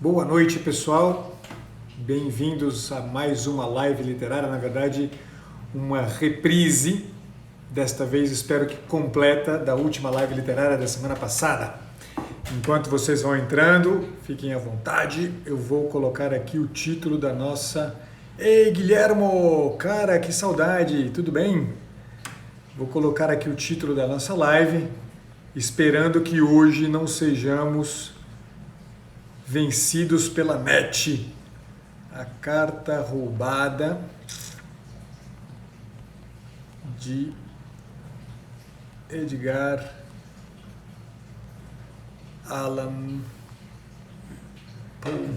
Boa noite, pessoal. Bem-vindos a mais uma live literária, na verdade, uma reprise, desta vez espero que completa, da última live literária da semana passada. Enquanto vocês vão entrando, fiquem à vontade, eu vou colocar aqui o título da nossa... Ei, Guilhermo! Cara, que saudade! Tudo bem? Vou colocar aqui o título da nossa live, esperando que hoje não sejamos vencidos pela net. A carta roubada de Edgar Allan Poe.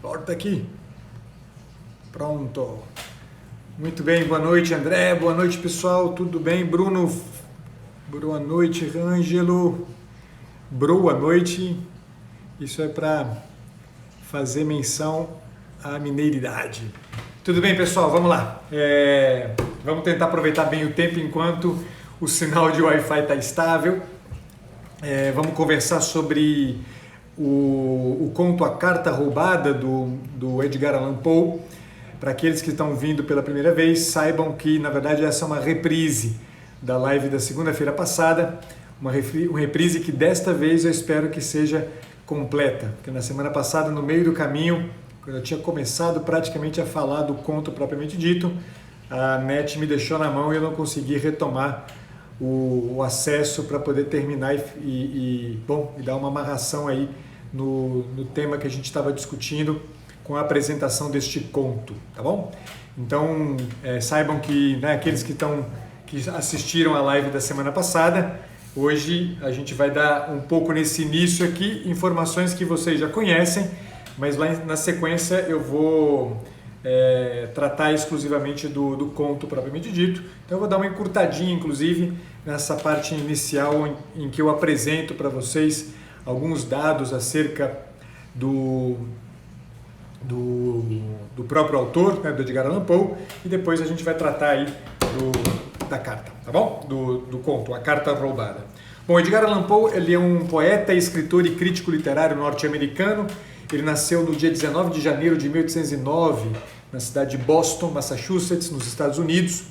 Volta aqui. Pronto. Muito bem, boa noite, André. Boa noite, pessoal. Tudo bem? Bruno. Boa noite, Ângelo. Boa noite. Isso é para fazer menção à mineiridade. Tudo bem, pessoal? Vamos lá. Vamos tentar aproveitar bem o tempo enquanto o sinal de Wi-Fi está estável. Vamos conversar sobre o conto A Carta Roubada do Edgar Allan Poe. Para aqueles que estão vindo pela primeira vez, saibam que, na verdade, essa é uma reprise da live da segunda-feira passada, uma reprise que desta vez eu espero que seja completa, porque na semana passada, no meio do caminho, quando eu tinha começado praticamente a falar do conto propriamente dito, a net me deixou na mão e eu não consegui retomar o acesso para poder terminar e dar uma amarração aí no tema que a gente estava discutindo com a apresentação deste conto, tá bom? Então, saibam que aqueles que assistiram a live da semana passada, hoje a gente vai dar um pouco nesse início aqui, informações que vocês já conhecem, mas lá na sequência eu vou tratar exclusivamente do conto propriamente dito. Então eu vou dar uma encurtadinha, inclusive, nessa parte inicial em que eu apresento para vocês alguns dados acerca do próprio autor, do Edgar Allan Poe, e depois a gente vai tratar aí da carta, tá bom? Do conto, A Carta Roubada. Bom, Edgar Allan Poe, ele é um poeta, escritor e crítico literário norte-americano. Ele nasceu no dia 19 de janeiro de 1809, na cidade de Boston, Massachusetts, nos Estados Unidos.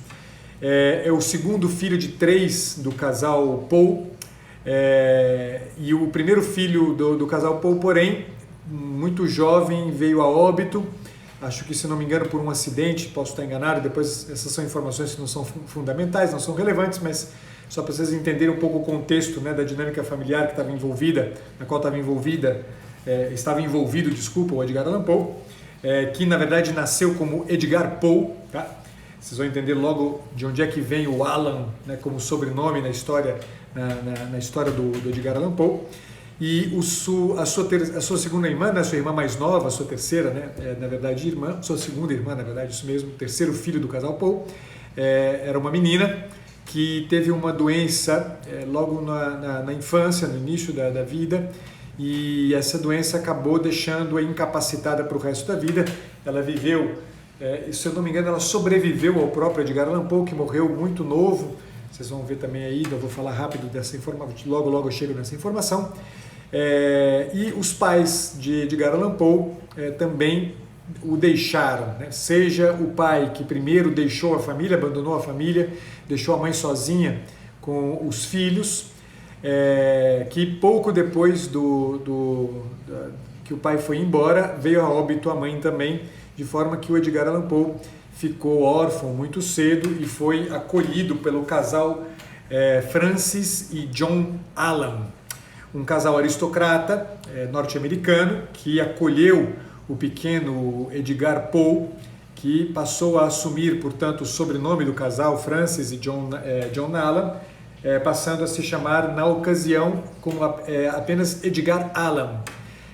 É o segundo filho de 3 do casal Poe, e o primeiro filho do casal Poe, porém, muito jovem, veio a óbito, acho que, se não me engano, por um acidente, posso estar enganado, depois essas são informações que não são fundamentais, não são relevantes, mas só para vocês entenderem um pouco o contexto, da dinâmica familiar que estava envolvida, na qual estava envolvido o Edgar Allan Poe, que na verdade nasceu como Edgar Poe, tá? Vocês vão entender logo de onde é que vem o Allan, como sobrenome na história, na história do Edgar Allan Poe. E a sua segunda irmã, a sua irmã mais nova, a sua terceira, na verdade irmã, sua segunda irmã, na verdade, isso mesmo, terceiro filho do casal Poe, era uma menina que teve uma doença logo na infância, no início da vida, e essa doença acabou deixando-a incapacitada para o resto da vida. Ela viveu, se eu não me engano, ela sobreviveu ao próprio Edgar Allan Poe, que morreu muito novo. Vocês vão ver também aí, eu vou falar rápido dessa informação, logo eu chego nessa informação. E os pais de Edgar Allan Poe também o deixaram, seja o pai que primeiro deixou a família, abandonou a família, deixou a mãe sozinha com os filhos, que pouco depois que o pai foi embora, veio a óbito a mãe também, de forma que o Edgar Allan Poe ficou órfão muito cedo e foi acolhido pelo casal Francis e John Allan, um casal aristocrata norte-americano que acolheu o pequeno Edgar Poe, que passou a assumir, portanto, o sobrenome do casal Francis e John Allan, passando a se chamar, na ocasião, como apenas Edgar Allan.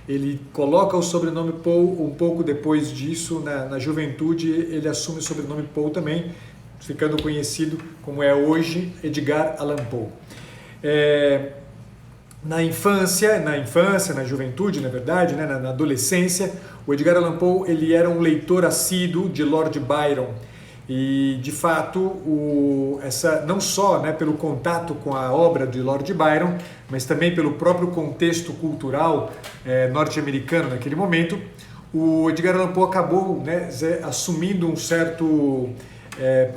Ele coloca o sobrenome Poe um pouco depois disso, na juventude, ele assume o sobrenome Poe também, ficando conhecido como é hoje Edgar Allan Poe. Na infância, na juventude, na verdade, na adolescência, o Edgar Allan Poe ele era um leitor assíduo de Lord Byron E, de fato, não só, né, pelo contato com a obra de Lord Byron, mas também pelo próprio contexto cultural norte-americano naquele momento, o Edgar Allan Poe acabou, né, assumindo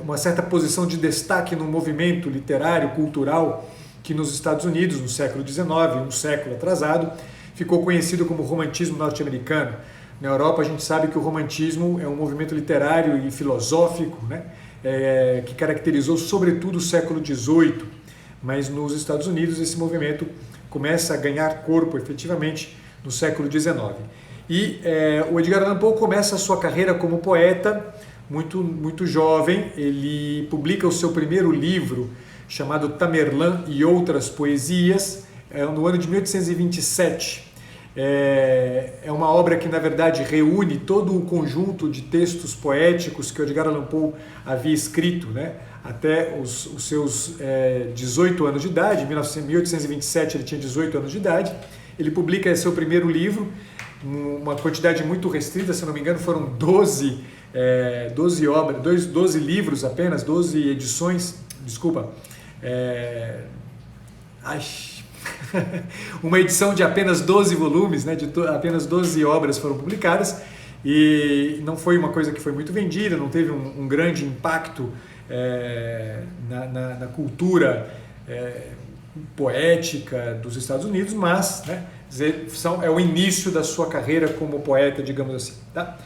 uma certa posição de destaque no movimento literário, cultural, que nos Estados Unidos, no século XIX, um século atrasado, ficou conhecido como romantismo norte-americano. Na Europa, a gente sabe que o romantismo é um movimento literário e filosófico, né, que caracterizou sobretudo o século XVIII, mas nos Estados Unidos esse movimento começa a ganhar corpo efetivamente no século XIX. E o Edgar Allan Poe começa a sua carreira como poeta muito jovem. Ele publica o seu primeiro livro, chamado Tamerlã e Outras Poesias, no ano de 1827. É uma obra que, na verdade, reúne todo o conjunto de textos poéticos que o Edgar Allan Poe havia escrito, né, até os seus 18 anos de idade. Em 1827 ele tinha 18 anos de idade. Ele publica seu primeiro livro, uma quantidade muito restrita, se não me engano foram 12 obras, 12 livros apenas, 12 edições, desculpa, uma edição de apenas 12 volumes, né, apenas 12 obras foram publicadas, e não foi uma coisa que foi muito vendida, não teve um grande impacto na cultura poética dos Estados Unidos, mas, né, é o início da sua carreira como poeta, digamos assim. Tá?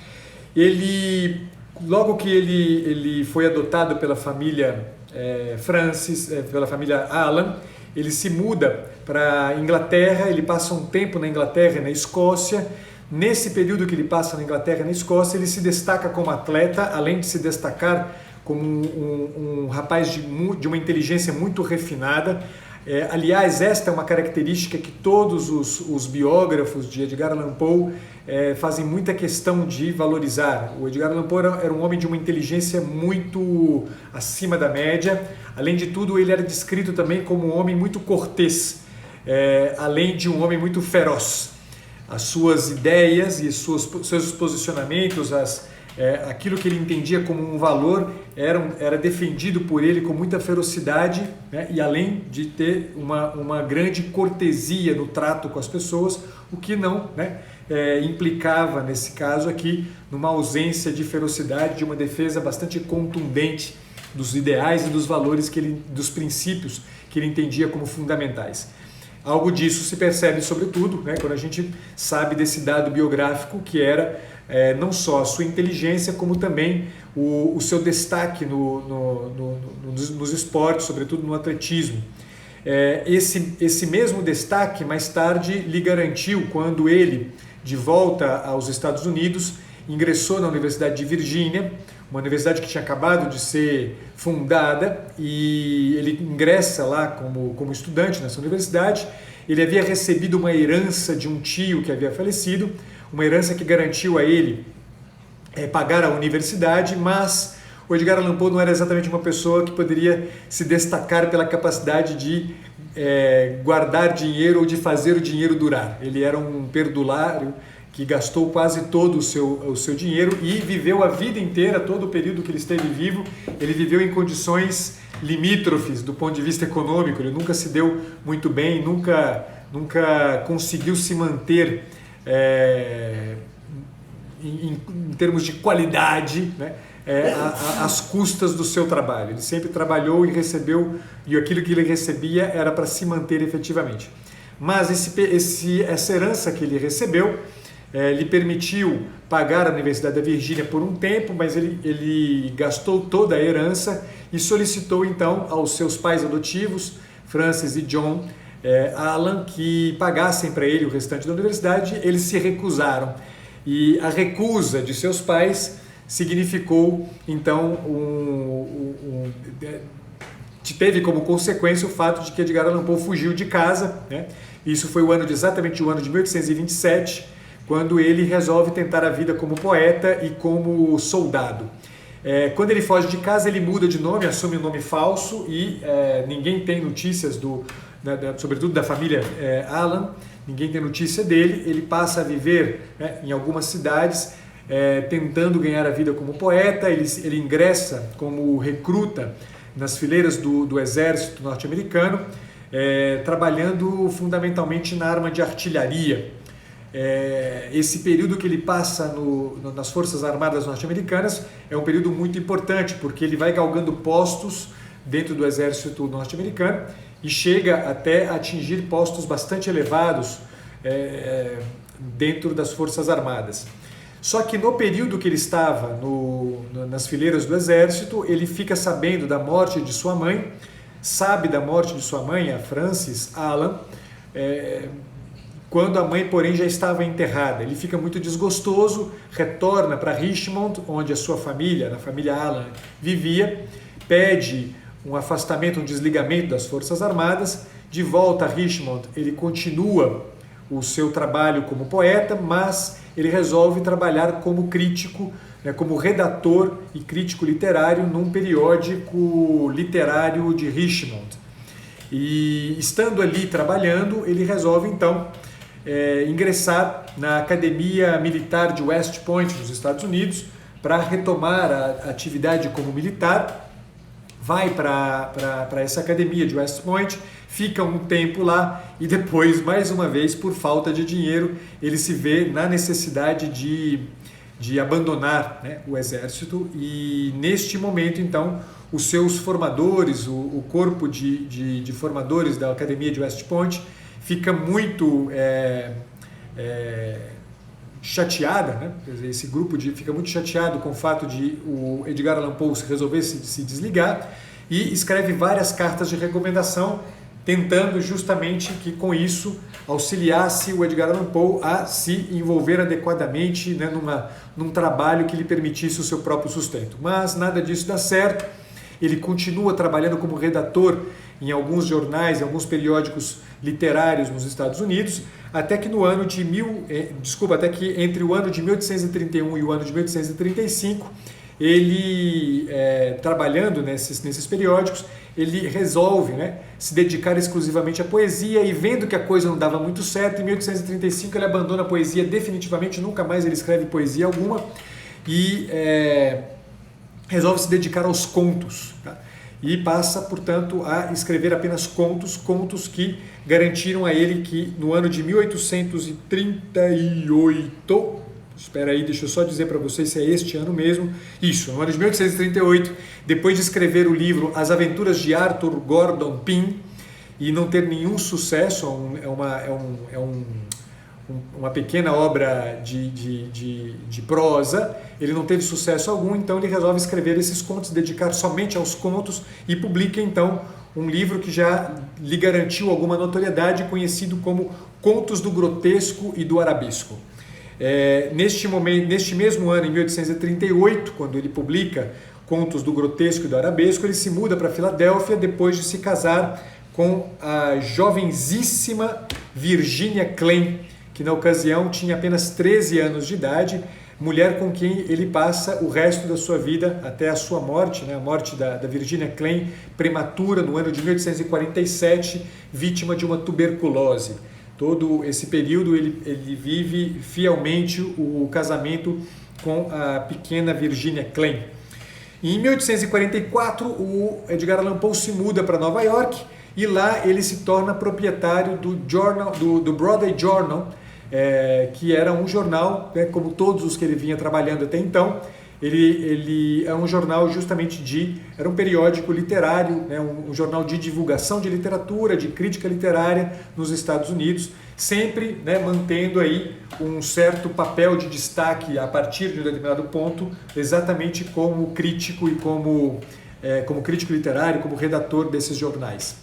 Logo que ele foi adotado pela família pela família Allan, ele se muda para a Inglaterra. Ele passa um tempo na Inglaterra e na Escócia. Nesse período que ele passa na Inglaterra e na Escócia, ele se destaca como atleta, além de se destacar como um rapaz de uma inteligência muito refinada. Aliás, esta é uma característica que todos os biógrafos de Edgar Allan Poe fazem muita questão de valorizar. O Edgar Allan Poe era um homem de uma inteligência muito acima da média. Além de tudo, ele era descrito também como um homem muito cortês, além de um homem muito feroz. As suas ideias e seus posicionamentos, aquilo que ele entendia como um valor, era defendido por ele com muita ferocidade, né? E além de ter uma grande cortesia no trato com as pessoas, o que não, né, implicava, nesse caso aqui, numa ausência de ferocidade, de uma defesa bastante contundente dos ideais e dos valores dos princípios que ele entendia como fundamentais. Algo disso se percebe, sobretudo, né, quando a gente sabe desse dado biográfico, que era não só a sua inteligência, como também o seu destaque nos esportes, sobretudo no atletismo. Esse mesmo destaque, mais tarde, lhe garantiu, quando ele, de volta aos Estados Unidos, ingressou na Universidade de Virgínia, uma universidade que tinha acabado de ser fundada, e ele ingressa lá como estudante nessa universidade. Ele havia recebido uma herança de um tio que havia falecido, uma herança que garantiu a ele pagar a universidade, mas o Edgar Allan Poe não era exatamente uma pessoa que poderia se destacar pela capacidade de guardar dinheiro ou de fazer o dinheiro durar. Ele era um perdulário que gastou quase todo o seu dinheiro e viveu a vida inteira, todo o período que ele esteve vivo, ele viveu em condições limítrofes do ponto de vista econômico. Ele nunca se deu muito bem, nunca conseguiu se manter em termos de qualidade, né, às custas do seu trabalho. Ele sempre trabalhou e recebeu, e aquilo que ele recebia era para se manter efetivamente. Mas essa herança que ele recebeu lhe permitiu pagar a Universidade da Virgínia por um tempo, mas ele gastou toda a herança e solicitou então aos seus pais adotivos, Francis e John Allan, que pagassem para ele o restante da universidade. Eles se recusaram, e a recusa de seus pais significou então teve como consequência o fato de que Edgar Allan Poe fugiu de casa, né? Isso foi exatamente o ano de 1827, quando ele resolve tentar a vida como poeta e como soldado. Quando ele foge de casa, ele muda de nome, assume um nome falso, e ninguém tem notícias sobretudo da família Allan, ninguém tem notícia dele. Ele passa a viver, né, em algumas cidades, tentando ganhar a vida como poeta. Ele ingressa como recruta nas fileiras do exército norte-americano, trabalhando fundamentalmente na arma de artilharia. Esse período que ele passa nas Forças Armadas norte-americanas é um período muito importante, porque ele vai galgando postos dentro do exército norte-americano e chega até atingir postos bastante elevados dentro das Forças Armadas. Só que no período que ele estava nas fileiras do exército, ele fica sabendo da morte de sua mãe, sabe da morte de sua mãe, a Frances Allan, quando a mãe, porém, já estava enterrada. Ele fica muito desgostoso, retorna para Richmond, onde a sua família, a família Allan, vivia, pede um afastamento, um desligamento das Forças Armadas. De volta a Richmond, ele continua o seu trabalho como poeta, mas ele resolve trabalhar como crítico, como redator e crítico literário num periódico literário de Richmond. E estando ali trabalhando, ele resolve então ingressar na Academia Militar de West Point, nos Estados Unidos, para retomar a atividade como militar. Vai para essa academia de West Point, fica um tempo lá e depois, mais uma vez, por falta de dinheiro, ele se vê na necessidade de abandonar, o exército. E neste momento, então, os seus formadores, o corpo de formadores da academia de West Point, fica muito chateada, esse grupo fica muito chateado com o fato de o Edgar Allan Poe resolver se desligar e escreve várias cartas de recomendação, tentando justamente que com isso auxiliasse o Edgar Allan Poe a se envolver adequadamente num trabalho que lhe permitisse o seu próprio sustento. Mas nada disso dá certo. Ele continua trabalhando como redator em alguns jornais, em alguns periódicos literários nos Estados Unidos, até que entre o ano de 1831 e o ano de 1835, ele, trabalhando nesses periódicos, ele resolve se dedicar exclusivamente à poesia, e vendo que a coisa não dava muito certo, em 1835 ele abandona a poesia definitivamente, nunca mais ele escreve poesia alguma, e resolve se dedicar aos contos, e passa, portanto, a escrever apenas contos que garantiram a ele que no ano de 1838, espera aí, deixa eu só dizer para vocês se é este ano mesmo, isso, no ano de 1838, depois de escrever o livro As Aventuras de Arthur Gordon Pym e não ter nenhum sucesso, uma pequena obra de prosa, ele não teve sucesso algum, então ele resolve escrever esses contos, dedicar somente aos contos, e publica então um livro que já lhe garantiu alguma notoriedade, conhecido como Contos do Grotesco e do Arabesco. Neste mesmo ano, em 1838, quando ele publica Contos do Grotesco e do Arabesco, ele se muda para Filadélfia depois de se casar com a jovenzíssima Virginia Klein, que na ocasião tinha apenas 13 anos de idade, mulher com quem ele passa o resto da sua vida até a sua morte, a morte da Virginia Klein, prematura, no ano de 1847, vítima de uma tuberculose. Todo esse período ele vive fielmente o casamento com a pequena Virginia Klein. E em 1844, o Edgar Allan Poe se muda para Nova York e lá ele se torna proprietário do Broadway Journal, que era um jornal, como todos os que ele vinha trabalhando até então. Ele é um jornal justamente era um periódico literário, um jornal de divulgação de literatura, de crítica literária nos Estados Unidos, sempre mantendo aí um certo papel de destaque a partir de um determinado ponto, exatamente como crítico e como crítico literário, como redator desses jornais.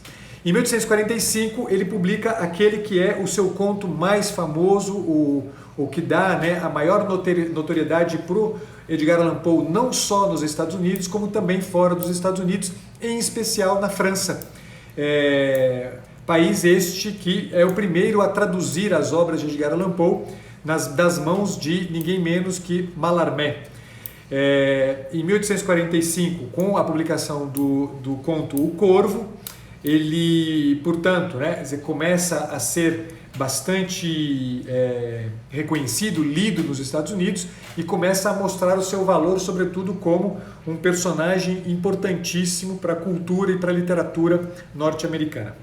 Em 1845, ele publica aquele que é o seu conto mais famoso, o que dá a maior notoriedade para o Edgar Allan Poe, não só nos Estados Unidos, como também fora dos Estados Unidos, em especial na França. País este que é o primeiro a traduzir as obras de Edgar Allan Poe das mãos de ninguém menos que Mallarmé. Em 1845, com a publicação do conto O Corvo, ele, portanto, né, começa a ser bastante reconhecido, lido nos Estados Unidos e começa a mostrar o seu valor, sobretudo como um personagem importantíssimo para a cultura e para a literatura norte-americana.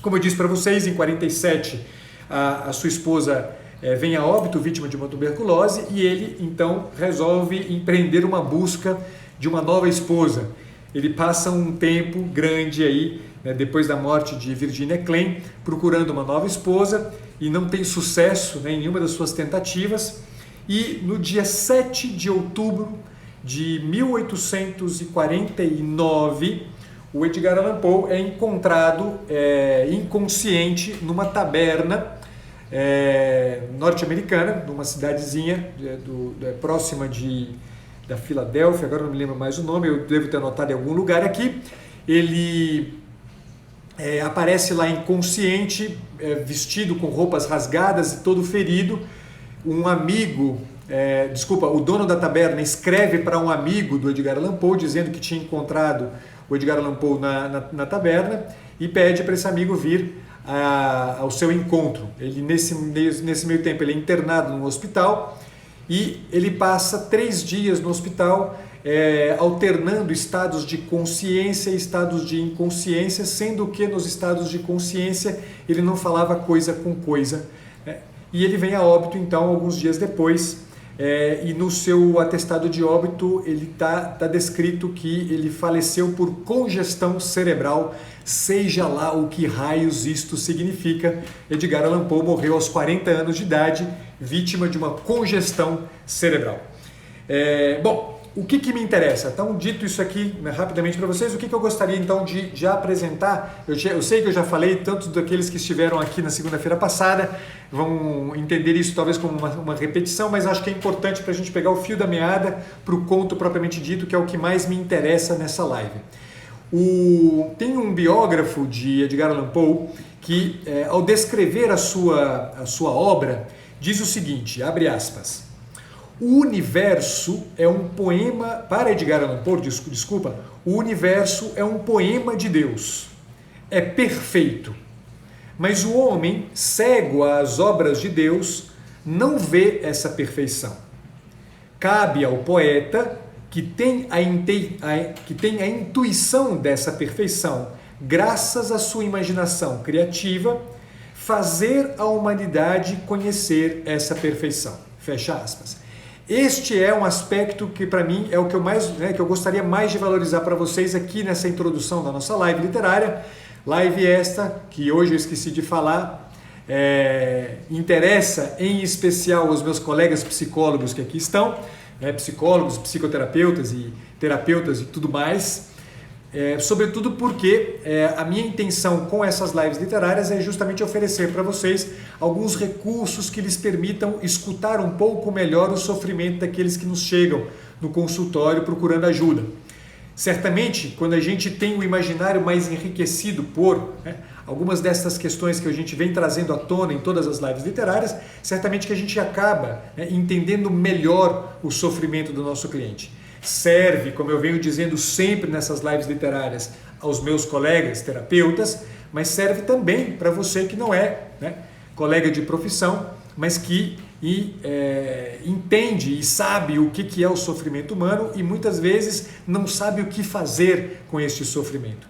Como eu disse para vocês, em 47 a sua esposa vem a óbito, vítima de uma tuberculose, e ele então resolve empreender uma busca de uma nova esposa. Ele passa um tempo grande aí, né, depois da morte de Virginia Klein, procurando uma nova esposa e não tem sucesso, né, em nenhuma das suas tentativas. E no dia 7 de outubro de 1849, o Edgar Allan Poe é encontrado inconsciente numa taberna norte-americana, numa cidadezinha próxima da Filadélfia, agora não me lembro mais o nome, eu devo ter anotado em algum lugar aqui. Ele aparece lá inconsciente, vestido com roupas rasgadas e todo ferido. Um amigo, o dono da taberna escreve para um amigo do Edgar Allan Poe dizendo que tinha encontrado o Edgar Allan Poe na taberna e pede para esse amigo vir ao seu encontro. Ele nesse meio tempo ele é internado no hospital e ele passa 3 dias no hospital, alternando estados de consciência e estados de inconsciência, sendo que nos estados de consciência ele não falava coisa com coisa, né? E ele vem a óbito então alguns dias depois, e no seu atestado de óbito ele tá descrito que ele faleceu por congestão cerebral, seja lá o que raios isto significa. Edgar Allan Poe morreu aos 40 anos de idade, vítima de uma congestão cerebral. Bom, o que me interessa? Então, dito isso aqui, né, rapidamente para vocês, o que eu gostaria então de já apresentar? Eu sei que eu já falei, tanto daqueles que estiveram aqui na segunda-feira passada vão entender isso talvez como uma repetição, mas acho que é importante para a gente pegar o fio da meada para o conto propriamente dito, que é o que mais me interessa nessa live. Tem um biógrafo de Edgar Allan Poe que, ao descrever a sua obra, diz o seguinte, abre aspas: o universo é um poema, para Edgar Allan Poe, desculpa, o universo é um poema de Deus, é perfeito, mas o homem, cego às obras de Deus, não vê essa perfeição. Cabe ao poeta, que tem a intuição dessa perfeição, graças à sua imaginação criativa, fazer a humanidade conhecer essa perfeição. Fecha aspas. Este é um aspecto que para mim é o que eu gostaria mais de valorizar para vocês aqui nessa introdução da nossa live literária. Live esta que hoje eu esqueci de falar, interessa em especial aos meus colegas psicólogos que aqui estão, psicólogos, psicoterapeutas e terapeutas e tudo mais, sobretudo porque a minha intenção com essas lives literárias é justamente oferecer para vocês alguns recursos que lhes permitam escutar um pouco melhor o sofrimento daqueles que nos chegam no consultório procurando ajuda. Certamente, quando a gente tem o imaginário mais enriquecido por algumas dessas questões que a gente vem trazendo à tona em todas as lives literárias, certamente que a gente acaba entendendo melhor o sofrimento do nosso cliente. Serve, como eu venho dizendo sempre nessas lives literárias, aos meus colegas terapeutas, mas serve também para você que não é colega de profissão, mas que entende e sabe o que é o sofrimento humano e muitas vezes não sabe o que fazer com este sofrimento.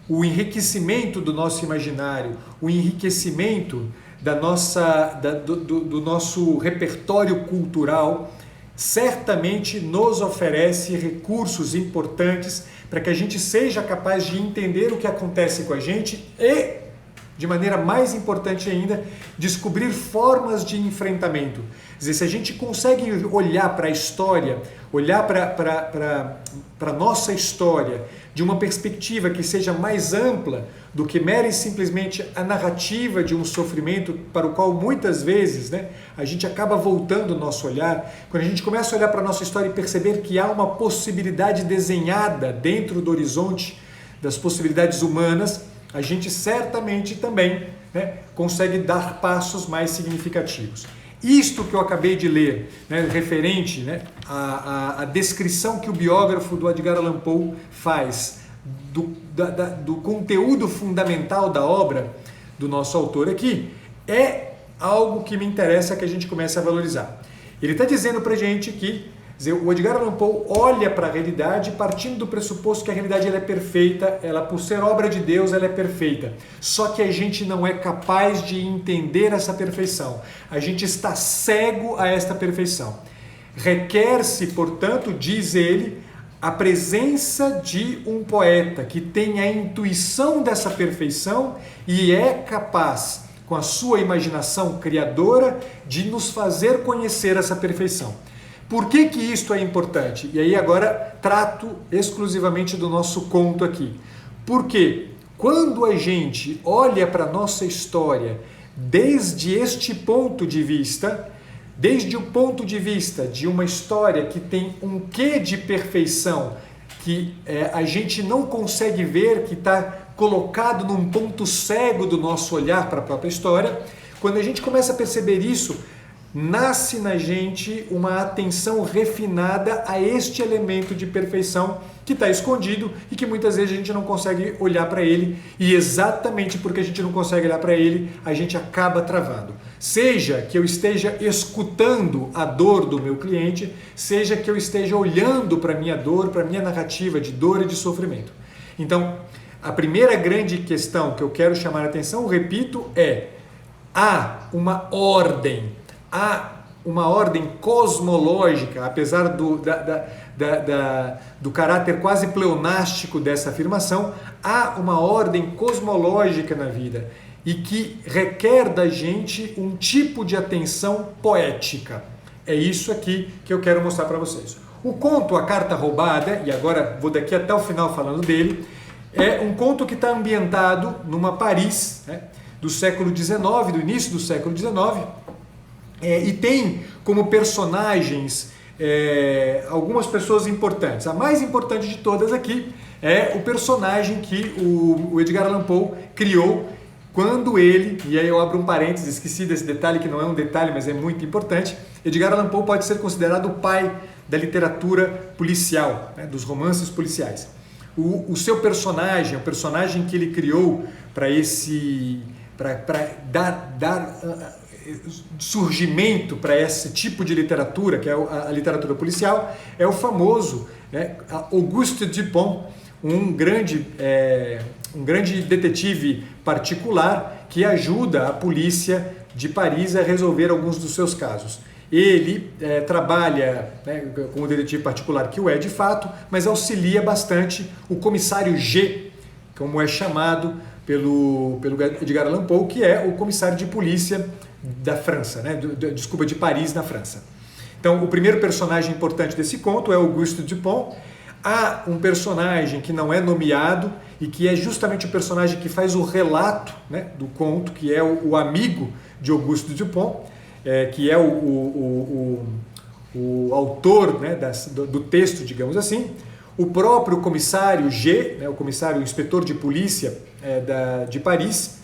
O enriquecimento do nosso imaginário, o enriquecimento do nosso repertório cultural certamente nos oferece recursos importantes para que a gente seja capaz de entender o que acontece com a gente e, de maneira mais importante ainda, descobrir formas de enfrentamento. Quer dizer, se a gente consegue olhar para a história, olhar para a nossa história de uma perspectiva que seja mais ampla do que mera e simplesmente a narrativa de um sofrimento para o qual muitas vezes a gente acaba voltando o nosso olhar, quando a gente começa a olhar para a nossa história e perceber que há uma possibilidade desenhada dentro do horizonte das possibilidades humanas, a gente certamente também consegue dar passos mais significativos. Isto que eu acabei de ler, referente à descrição que o biógrafo do Edgar Allan Poe faz do conteúdo fundamental da obra do nosso autor aqui é algo que me interessa que a gente comece a valorizar. Ele está dizendo para a gente que o Edgar Allan Poe olha para a realidade partindo do pressuposto que a realidade ela é perfeita, ela por ser obra de Deus ela é perfeita. Só que a gente não é capaz de entender essa perfeição. A gente está cego a esta perfeição. Requer-se, portanto, diz ele, a presença de um poeta que tem a intuição dessa perfeição e é capaz, com a sua imaginação criadora, de nos fazer conhecer essa perfeição. Por que que isto é importante? E aí agora trato exclusivamente do nosso conto aqui. Porque quando a gente olha para a nossa história desde este ponto de vista, desde o ponto de vista de uma história que tem um quê de perfeição, que a gente não consegue ver, que está colocado num ponto cego do nosso olhar para a própria história, quando a gente começa a perceber isso, nasce na gente uma atenção refinada a este elemento de perfeição que está escondido e que muitas vezes a gente não consegue olhar para ele, e exatamente porque a gente não consegue olhar para ele, a gente acaba travando. Seja que eu esteja escutando a dor do meu cliente, seja que eu esteja olhando para a minha dor, para a minha narrativa de dor e de sofrimento. Então, a primeira grande questão que eu quero chamar a atenção, repito, há uma ordem cosmológica, apesar do caráter quase pleonástico dessa afirmação, há uma ordem cosmológica na vida e que requer da gente um tipo de atenção poética. É isso aqui que eu quero mostrar para vocês. O conto A Carta Roubada, e agora vou daqui até o final falando dele, é um conto que está ambientado numa Paris, né, do século XIX, do início do século XIX, e tem como personagens algumas pessoas importantes. A mais importante de todas aqui é o personagem que o Edgar Allan Poe criou quando ele, e aí eu abro um parênteses, esqueci desse detalhe que não é um detalhe, mas é muito importante, Edgar Allan Poe pode ser considerado o pai da literatura policial, né, dos romances policiais. O seu personagem, o personagem que ele criou para dar surgimento para esse tipo de literatura, que é a literatura policial, é o famoso, né, Auguste Dupin, um grande detetive particular que ajuda a polícia de Paris a resolver alguns dos seus casos. Ele trabalha, né, com o detetive particular que o é de fato, mas auxilia bastante o comissário G, como é chamado pelo Edgar Allan Poe, que é o comissário de polícia da França, né? De Paris, na França. Então, o primeiro personagem importante desse conto é Auguste Dupin. Há um personagem que não é nomeado e que é justamente o personagem que faz o relato, né, do conto, que é o amigo de Auguste Dupin, que é o autor, né, do texto, digamos assim. O próprio comissário G, né, o comissário, o inspetor de polícia de Paris,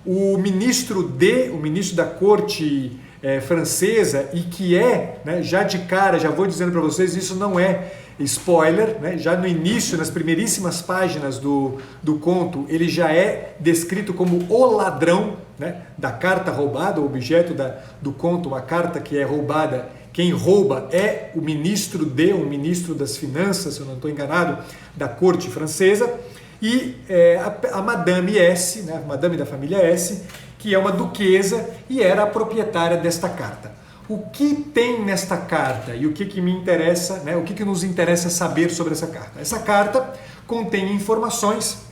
o ministro D, o ministro da corte francesa, e que né, já de cara, já vou dizendo para vocês, isso não é spoiler, né, já no início, nas primeiríssimas páginas do conto, ele já é descrito como o ladrão, né, da carta roubada, o objeto do conto, uma carta que é roubada. Quem rouba é o ministro D, o ministro das finanças, se eu não estou enganado, da corte francesa, e a Madame S, né, a Madame da família S, que é uma duquesa e era a proprietária desta carta. O que tem nesta carta e o que me interessa, né, o que nos interessa saber sobre essa carta? Essa carta contém informações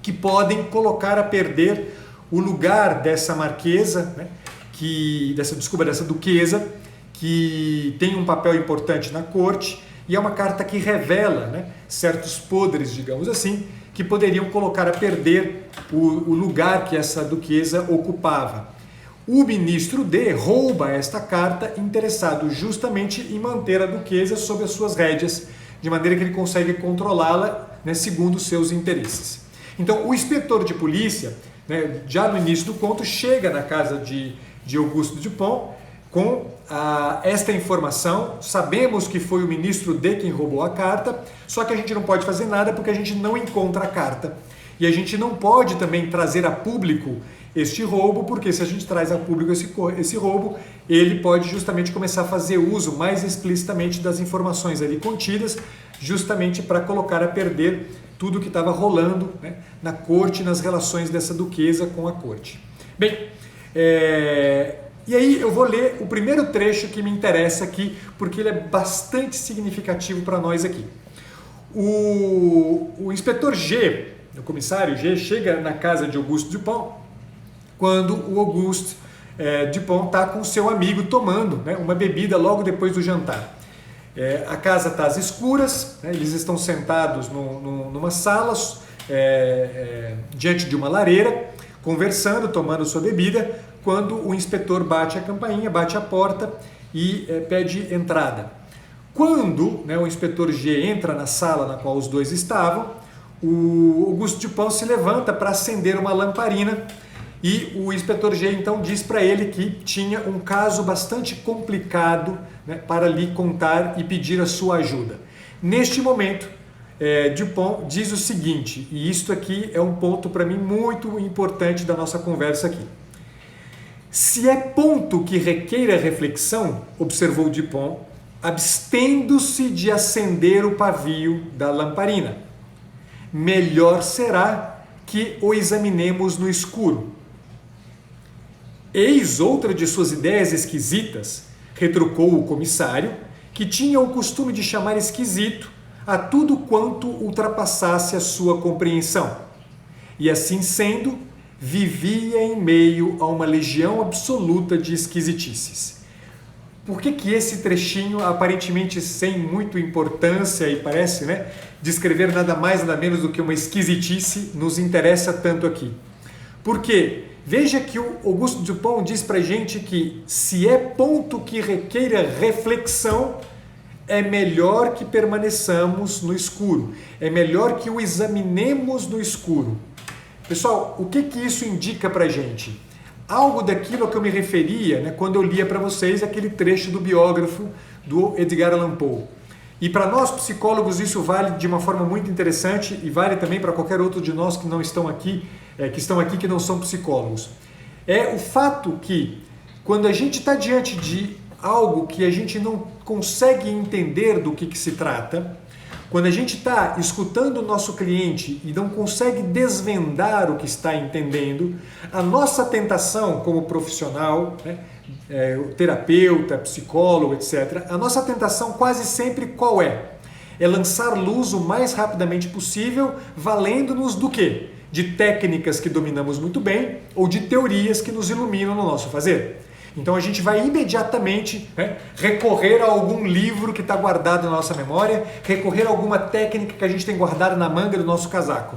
que podem colocar a perder o lugar dessa marquesa, né, dessa duquesa, que tem um papel importante na corte, e é uma carta que revela, né, certos podres, digamos assim, que poderiam colocar a perder o lugar que essa duquesa ocupava. O ministro D rouba esta carta, interessado justamente em manter a duquesa sob as suas rédeas, de maneira que ele consegue controlá-la, né, segundo os seus interesses. Então, o inspetor de polícia, né, já no início do conto, chega na casa de Auguste Dupin com esta informação. Sabemos que foi o ministro D quem roubou a carta, só que a gente não pode fazer nada porque a gente não encontra a carta. E a gente não pode também trazer a público este roubo, porque se a gente traz a público esse roubo, ele pode justamente começar a fazer uso mais explicitamente das informações ali contidas, justamente para colocar a perder tudo que estava rolando, né, na corte, nas relações dessa duquesa com a corte. Bem, e aí eu vou ler o primeiro trecho que me interessa aqui, porque ele é bastante significativo para nós aqui. O inspetor G, o comissário G, chega na casa de Auguste Dupont, quando o Auguste Dupont está com seu amigo tomando, né, uma bebida logo depois do jantar. A casa está às escuras, né, eles estão sentados numa sala, diante de uma lareira, conversando, tomando sua bebida, quando o inspetor bate a campainha, bate a porta e pede entrada. Quando, né, o inspetor G entra na sala na qual os dois estavam, o Auguste Dupont se levanta para acender uma lamparina e o inspetor G então diz para ele que tinha um caso bastante complicado, né, para lhe contar e pedir a sua ajuda. Neste momento, Dupont diz o seguinte, e isto aqui é um ponto para mim muito importante da nossa conversa aqui. Se é ponto que requeira reflexão, observou Dupont, abstendo-se de acender o pavio da lamparina, melhor será que o examinemos no escuro. Eis outra de suas ideias esquisitas, retrucou o comissário, que tinha o costume de chamar esquisito a tudo quanto ultrapassasse a sua compreensão. E assim sendo, vivia em meio a uma legião absoluta de esquisitices. Por que esse trechinho, aparentemente sem muita importância e parece, né, descrever nada mais nada menos do que uma esquisitice, nos interessa tanto aqui? Porque veja que o Auguste Dupont diz para a gente que se é ponto que requeira reflexão, é melhor que permaneçamos no escuro, é melhor que o examinemos no escuro. Pessoal, o que isso indica para a gente? Algo daquilo a que eu me referia, né, quando eu lia para vocês aquele trecho do biógrafo do Edgar Allan Poe. E para nós psicólogos isso vale de uma forma muito interessante e vale também para qualquer outro de nós que não estão aqui, que não são psicólogos. É o fato que quando a gente está diante de algo que a gente não consegue entender do que se trata, quando a gente está escutando o nosso cliente e não consegue desvendar o que está entendendo, a nossa tentação como profissional, né, terapeuta, psicólogo, etc., a nossa tentação quase sempre qual é? É lançar luz o mais rapidamente possível, valendo-nos do quê? De técnicas que dominamos muito bem ou de teorias que nos iluminam no nosso fazer. Então a gente vai imediatamente, né, recorrer a algum livro que está guardado na nossa memória, recorrer a alguma técnica que a gente tem guardada na manga do nosso casaco.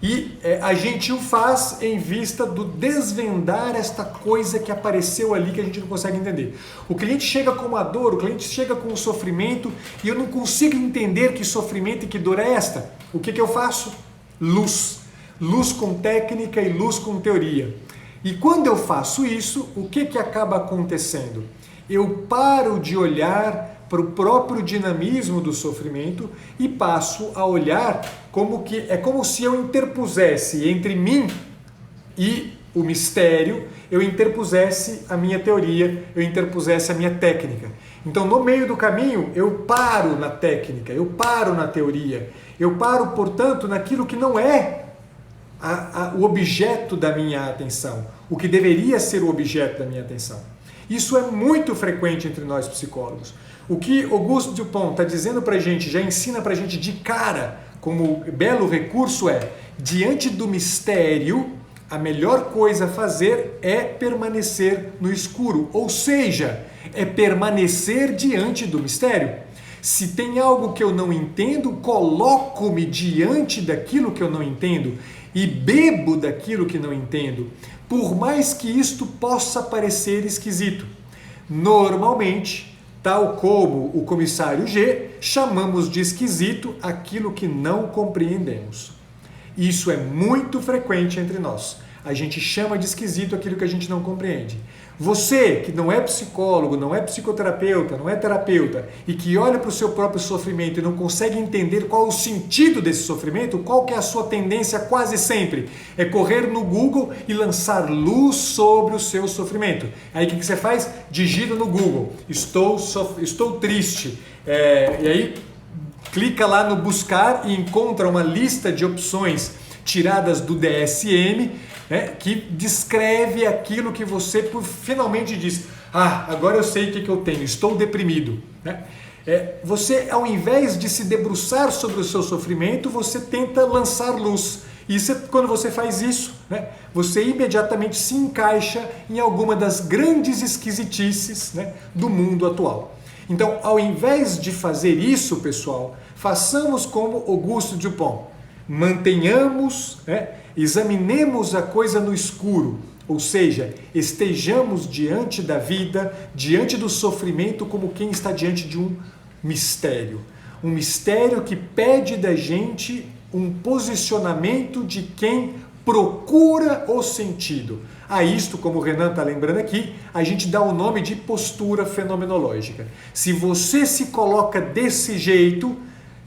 E a gente o faz em vista do desvendar esta coisa que apareceu ali que a gente não consegue entender. O cliente chega com uma dor, o cliente chega com um sofrimento e eu não consigo entender que sofrimento e que dor é esta. O que eu faço? Luz. Luz com técnica e luz com teoria. E quando eu faço isso, o que acaba acontecendo? Eu paro de olhar para o próprio dinamismo do sofrimento e passo a olhar como se eu interpusesse entre mim e o mistério, eu interpusesse a minha teoria, eu interpusesse a minha técnica. Então, no meio do caminho, eu paro na técnica, eu paro na teoria, eu paro, portanto, naquilo que não é o objeto da minha atenção, o que deveria ser o objeto da minha atenção. Isso é muito frequente entre nós psicólogos. O que Auguste Dupont está dizendo para a gente, já ensina para a gente de cara, como belo recurso diante do mistério, a melhor coisa a fazer é permanecer no escuro, ou seja, é permanecer diante do mistério. Se tem algo que eu não entendo, coloco-me diante daquilo que eu não entendo e bebo daquilo que não entendo, por mais que isto possa parecer esquisito. Normalmente, tal como o comissário G, chamamos de esquisito aquilo que não compreendemos. Isso é muito frequente entre nós. A gente chama de esquisito aquilo que a gente não compreende. Você que não é psicólogo, não é psicoterapeuta, não é terapeuta e que olha para o seu próprio sofrimento e não consegue entender qual é o sentido desse sofrimento, qual que é a sua tendência quase sempre? É correr no Google e lançar luz sobre o seu sofrimento. Aí o que você faz? Digita no Google, estou triste. E aí clica lá no buscar e encontra uma lista de opções tiradas do DSM, que descreve aquilo que você finalmente diz: agora eu sei o que eu tenho, estou deprimido. Você, ao invés de se debruçar sobre o seu sofrimento, você tenta lançar luz. E quando você faz isso, você imediatamente se encaixa em alguma das grandes esquisitices do mundo atual. Então, ao invés de fazer isso, pessoal, façamos como Auguste Dupont. Mantenhamos, examinemos a coisa no escuro, ou seja, estejamos diante da vida, diante do sofrimento como quem está diante de um mistério que pede da gente um posicionamento de quem procura o sentido. A isto, como o Renan está lembrando aqui, a gente dá o nome de postura fenomenológica. Se você se coloca desse jeito,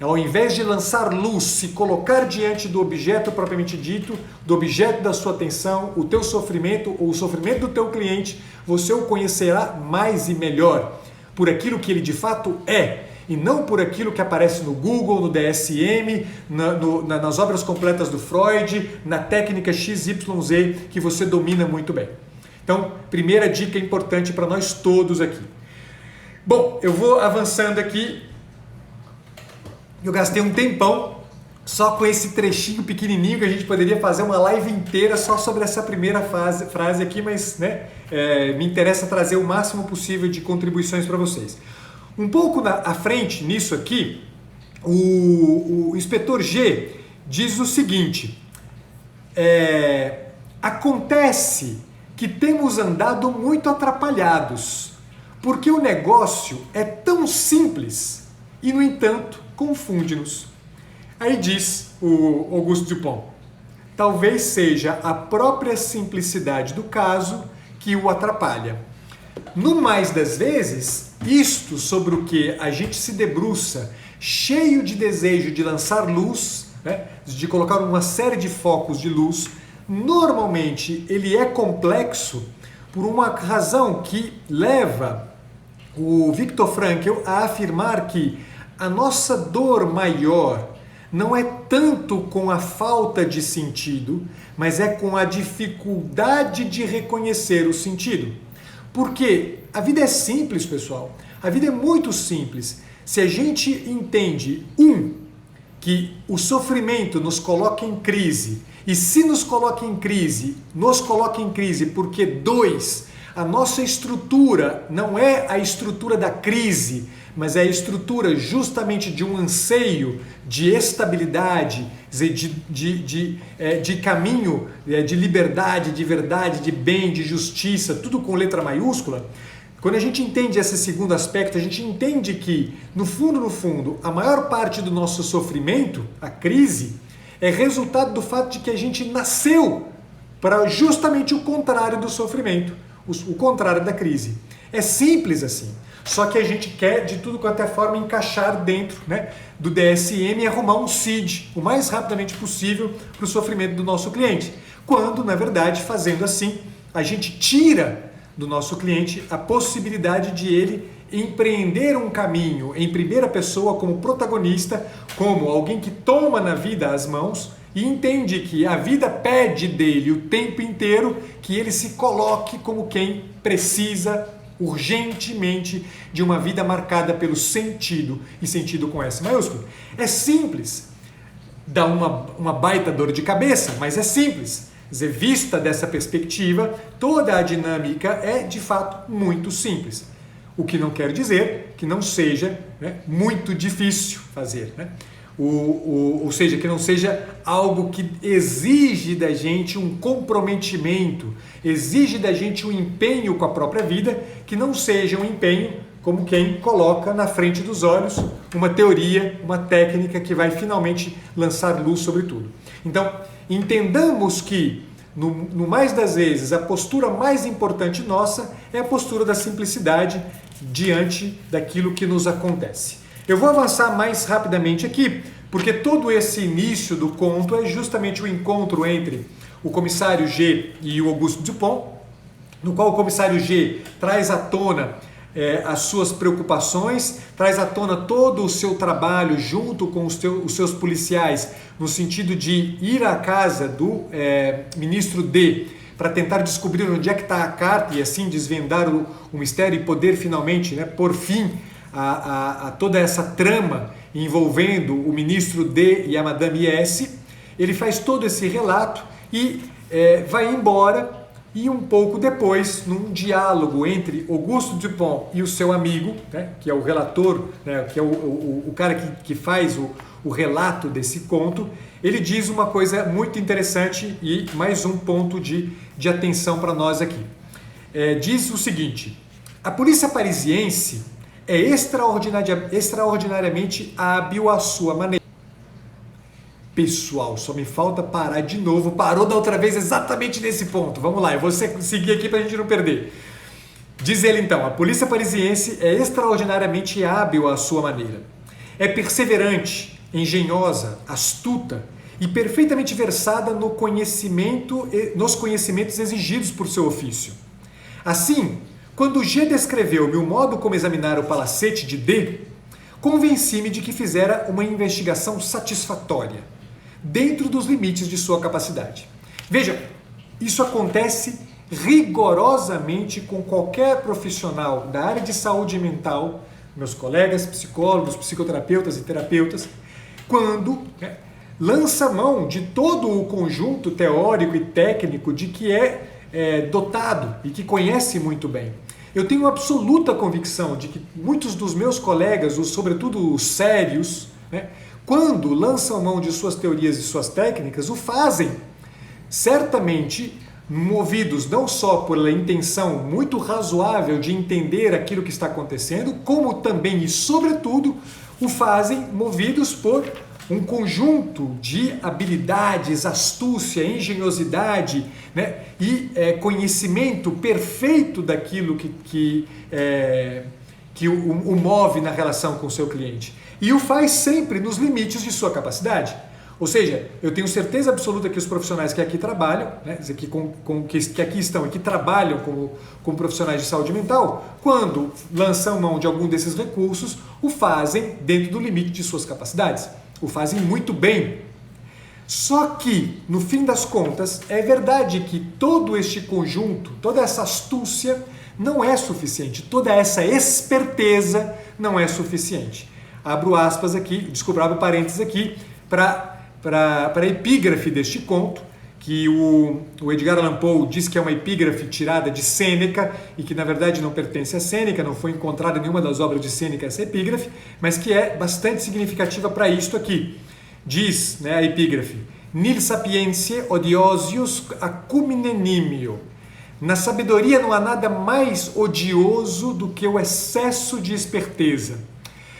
ao invés de lançar luz, se colocar diante do objeto propriamente dito, do objeto da sua atenção, o teu sofrimento ou o sofrimento do teu cliente, você o conhecerá mais e melhor por aquilo que ele de fato é, e não por aquilo que aparece no Google, no DSM, nas obras completas do Freud, na técnica XYZ que você domina muito bem. Então, primeira dica importante para nós todos aqui. Bom, eu vou avançando aqui. Eu gastei um tempão só com esse trechinho pequenininho que a gente poderia fazer uma live inteira só sobre essa primeira frase aqui, mas me interessa trazer o máximo possível de contribuições para vocês. Um pouco à frente nisso aqui, o inspetor G diz o seguinte: acontece que temos andado muito atrapalhados, porque o negócio é tão simples e, no entanto, confunde-nos. Aí diz o Auguste Dupont: talvez seja a própria simplicidade do caso que o atrapalha. No mais das vezes, isto sobre o que a gente se debruça, cheio de desejo de lançar luz, de colocar uma série de focos de luz, normalmente ele é complexo por uma razão que leva o Viktor Frankl a afirmar que a nossa dor maior não é tanto com a falta de sentido, mas é com a dificuldade de reconhecer o sentido. Porque a vida é simples, pessoal. A vida é muito simples. Se a gente entende, que o sofrimento nos coloca em crise, e se nos coloca em crise porque, 2, a nossa estrutura não é a estrutura da crise, mas é a estrutura justamente de um anseio de estabilidade, de caminho, de liberdade, de verdade, de bem, de justiça, tudo com letra maiúscula. Quando a gente entende esse segundo aspecto, a gente entende que, no fundo, a maior parte do nosso sofrimento, a crise, é resultado do fato de que a gente nasceu para justamente o contrário do sofrimento, o contrário da crise. É simples assim. Só que a gente quer, de tudo quanto é forma, encaixar dentro do DSM e arrumar um CID o mais rapidamente possível para o sofrimento do nosso cliente. Quando, na verdade, fazendo assim, a gente tira do nosso cliente a possibilidade de ele empreender um caminho em primeira pessoa como protagonista, como alguém que toma na vida as mãos e entende que a vida pede dele o tempo inteiro que ele se coloque como quem precisa urgentemente de uma vida marcada pelo sentido, e sentido com S maiúsculo. É simples, dá uma baita dor de cabeça, mas é simples. Dizer, vista dessa perspectiva, toda a dinâmica é de fato muito simples. O que não quer dizer que não seja muito difícil fazer. Ou seja, que não seja algo que exige da gente um comprometimento, exige da gente um empenho com a própria vida, que não seja um empenho como quem coloca na frente dos olhos uma teoria, uma técnica que vai finalmente lançar luz sobre tudo. Então, entendamos que no mais das vezes, a postura mais importante nossa é a postura da simplicidade diante daquilo que nos acontece. Eu vou avançar mais rapidamente aqui, porque todo esse início do conto é justamente o encontro entre o comissário G e o Auguste Dupont, no qual o comissário G traz à tona as suas preocupações, traz à tona todo o seu trabalho junto com os seus policiais, no sentido de ir à casa do ministro D para tentar descobrir onde é que está a carta e assim desvendar o mistério e poder finalmente pôr fim a toda essa trama envolvendo o ministro D e a Madame S. Ele faz todo esse relato e vai embora. E um pouco depois, num diálogo entre Auguste Dupont e o seu amigo, que é o relator, que é o cara que faz o relato desse conto, ele diz uma coisa muito interessante e mais um ponto de atenção para nós aqui. Diz o seguinte: a polícia parisiense é extraordinariamente hábil à sua maneira. Pessoal, só me falta parar de novo. Parou da outra vez exatamente nesse ponto. Vamos lá, eu vou seguir aqui para a gente não perder. Diz ele então: a polícia parisiense é extraordinariamente hábil à sua maneira. É perseverante, engenhosa, astuta e perfeitamente versada nos conhecimentos exigidos por seu ofício. Assim, quando G descreveu-me o modo como examinar o palacete de D, convenci-me de que fizera uma investigação satisfatória, dentro dos limites de sua capacidade. Veja, isso acontece rigorosamente com qualquer profissional da área de saúde mental, meus colegas psicólogos, psicoterapeutas e terapeutas, quando lança mão de todo o conjunto teórico e técnico de que é dotado e que conhece muito bem. Eu tenho absoluta convicção de que muitos dos meus colegas, sobretudo os sérios, quando lançam mão de suas teorias e suas técnicas, o fazem certamente movidos não só pela intenção muito razoável de entender aquilo que está acontecendo, como também e sobretudo o fazem movidos por um conjunto de habilidades, astúcia, engenhosidade, e conhecimento perfeito daquilo que o move na relação com o seu cliente. E o faz sempre nos limites de sua capacidade. Ou seja, eu tenho certeza absoluta que os profissionais que aqui trabalham, que aqui estão e que trabalham como profissionais de saúde mental, quando lançam mão de algum desses recursos, o fazem dentro do limite de suas capacidades. O fazem muito bem. Só que, no fim das contas, é verdade que todo este conjunto, toda essa astúcia não é suficiente, toda essa esperteza não é suficiente. Abro aspas aqui, abro parênteses aqui, para a epígrafe deste conto, que o Edgar Allan Poe diz que é uma epígrafe tirada de Sêneca e que na verdade não pertence a Sêneca, não foi encontrada em nenhuma das obras de Sêneca essa epígrafe, mas que é bastante significativa para isto aqui. Diz a epígrafe: Nil sapientiae odiosius acumine nimio. Na sabedoria não há nada mais odioso do que o excesso de esperteza.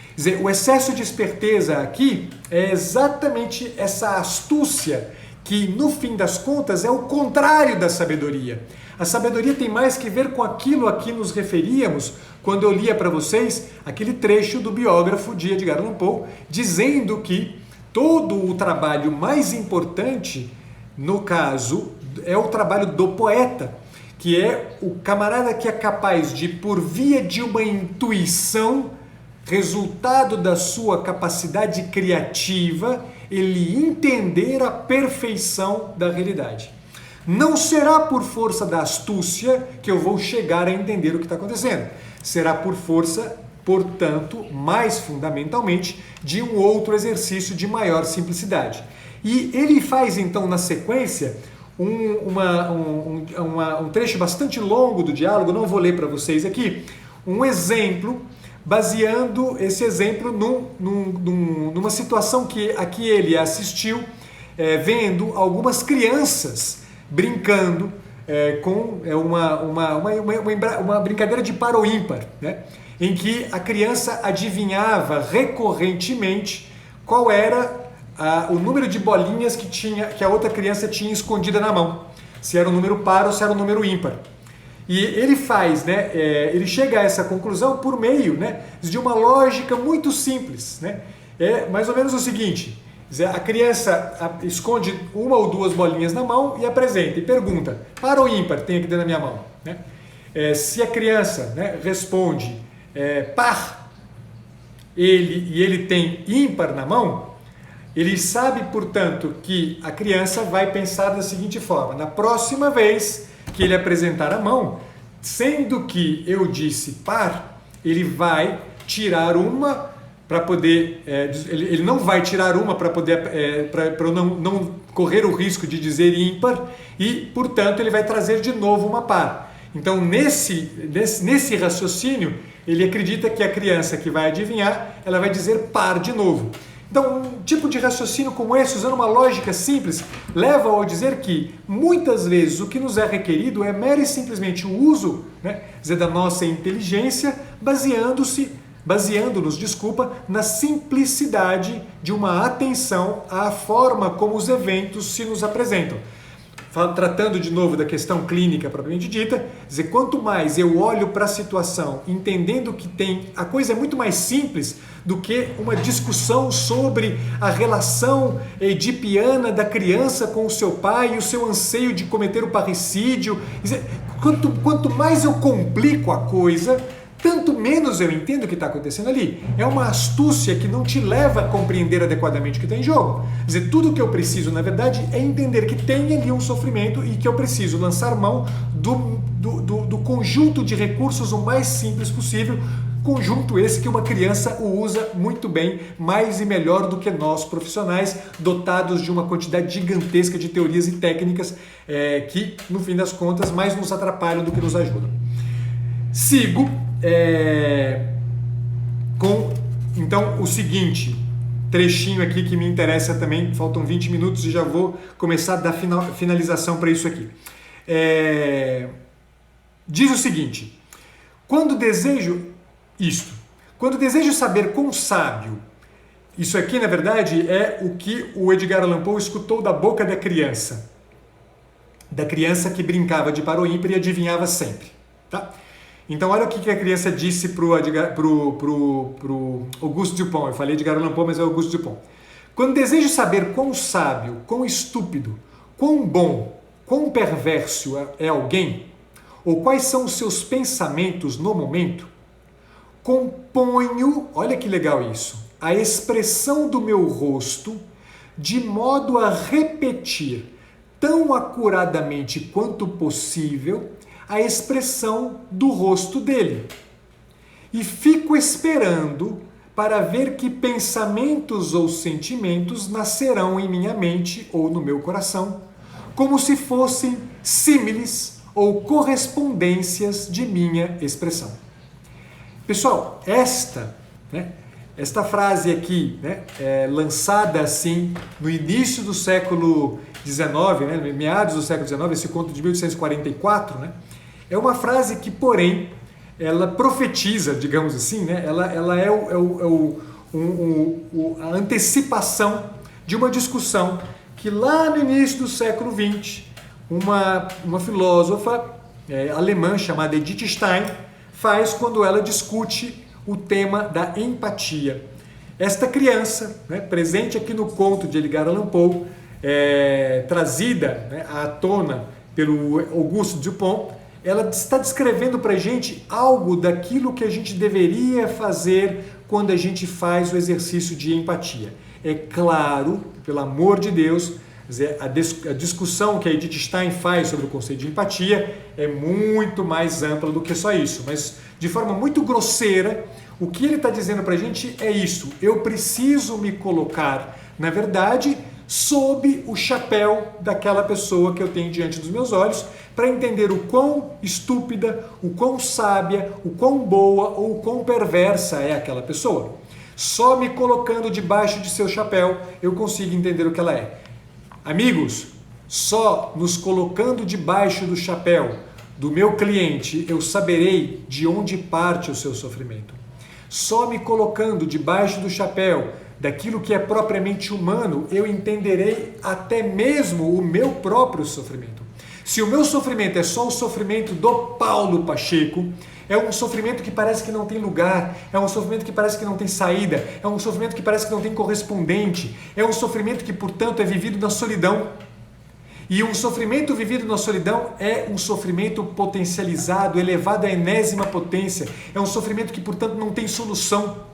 Quer dizer, o excesso de esperteza aqui é exatamente essa astúcia que, no fim das contas, é o contrário da sabedoria. A sabedoria tem mais que ver com aquilo a que nos referíamos quando eu lia para vocês aquele trecho do biógrafo de Edgar Allan Poe, dizendo que todo o trabalho mais importante, no caso, é o trabalho do poeta, que é o camarada que é capaz de, por via de uma intuição, resultado da sua capacidade criativa, ele entender a perfeição da realidade. Não será por força da astúcia que eu vou chegar a entender o que está acontecendo. Será por força, portanto, mais fundamentalmente, de um outro exercício de maior simplicidade. E ele faz, então, na sequência, um trecho bastante longo do diálogo, não vou ler para vocês aqui, um exemplo, baseando esse exemplo numa situação que aqui ele assistiu, vendo algumas crianças brincando com uma brincadeira de par ou ímpar, em que a criança adivinhava recorrentemente qual era o número de bolinhas que a outra criança tinha escondida na mão. se era um número par ou se era um número ímpar. E ele faz, né, ele chega a essa conclusão por meio, né, de uma lógica muito simples, né? É mais ou menos o seguinte: a criança esconde uma ou duas bolinhas na mão e apresenta e pergunta: par ou ímpar tem aqui dentro da minha mão? Né? Se a criança, né, responde par, ele tem ímpar na mão, ele sabe, portanto, que a criança vai pensar da seguinte forma: na próxima vez que ele apresentar a mão, sendo que eu disse par, ele vai tirar uma para poder, ele não vai tirar uma para poder, para eu não correr o risco de dizer ímpar, e, portanto, ele vai trazer de novo uma par. Então, nesse raciocínio, ele acredita que a criança que vai adivinhar, ela vai dizer par de novo. Então, um tipo de raciocínio como esse, usando uma lógica simples, leva ao dizer que, muitas vezes, o que nos é requerido é mero e simplesmente o uso, né, da nossa inteligência, baseando-nos, na simplicidade de uma atenção à forma como os eventos se nos apresentam. Tratando de novo da questão clínica propriamente dita, dizer, quanto mais eu olho para a situação entendendo que a coisa é muito mais simples do que uma discussão sobre a relação edipiana da criança com o seu pai e o seu anseio de cometer o parricídio. Dizer, quanto mais eu complico a coisa, tanto menos eu entendo o que está acontecendo ali. É uma astúcia que não te leva a compreender adequadamente o que está em jogo. Quer dizer, tudo o que eu preciso, na verdade, é entender que tem ali um sofrimento e que eu preciso lançar mão do conjunto de recursos o mais simples possível, conjunto esse que uma criança o usa muito bem, mais e melhor do que nós profissionais, dotados de uma quantidade gigantesca de teorias e técnicas que, no fim das contas, mais nos atrapalham do que nos ajudam. Sigo com, então, o seguinte trechinho aqui que me interessa também, faltam 20 minutos e já vou começar a dar finalização para isso aqui. Diz o seguinte: quando desejo saber quão sábio, isso aqui na verdade é o que o Edgar Allan Poe escutou da boca da criança que brincava de par ou ímpar e adivinhava sempre, tá? Então, olha o que a criança disse pro Auguste Dupont. Eu falei Edgar Allan Poe, mas é Auguste Dupont. Quando desejo saber quão sábio, quão estúpido, quão bom, quão perverso é alguém, ou quais são os seus pensamentos no momento, componho, olha que legal isso, a expressão do meu rosto de modo a repetir tão acuradamente quanto possível a expressão do rosto dele. E fico esperando para ver que pensamentos ou sentimentos nascerão em minha mente ou no meu coração, como se fossem símiles ou correspondências de minha expressão. Pessoal, esta frase aqui, né, lançada assim no início do século XIX, né, meados do século XIX, esse conto de 1844, né, é uma frase que, porém, ela profetiza, digamos assim, né, ela é a antecipação de uma discussão que lá no início do século XX, uma filósofa alemã chamada Edith Stein faz quando ela discute o tema da empatia. Esta criança, né, presente aqui no conto de Edgar Allan Poe, trazida, né, à tona pelo Auguste Dupont, ela está descrevendo para a gente algo daquilo que a gente deveria fazer quando a gente faz o exercício de empatia. É claro, pelo amor de Deus, a discussão que a Edith Stein faz sobre o conceito de empatia é muito mais ampla do que só isso, mas de forma muito grosseira, o que ele está dizendo para a gente é isso: eu preciso me colocar, na verdade, sob o chapéu daquela pessoa que eu tenho diante dos meus olhos, para entender o quão estúpida, o quão sábia, o quão boa ou o quão perversa é aquela pessoa. Só me colocando debaixo de seu chapéu eu consigo entender o que ela é. Amigos, só nos colocando debaixo do chapéu do meu cliente eu saberei de onde parte o seu sofrimento. Só me colocando debaixo do chapéu daquilo que é propriamente humano eu entenderei até mesmo o meu próprio sofrimento. Se o meu sofrimento é só o sofrimento do Paulo Pacheco, é um sofrimento que parece que não tem lugar, é um sofrimento que parece que não tem saída, é um sofrimento que parece que não tem correspondente, é um sofrimento que, portanto, é vivido na solidão. E um sofrimento vivido na solidão é um sofrimento potencializado, elevado à enésima potência, é um sofrimento que, portanto, não tem solução.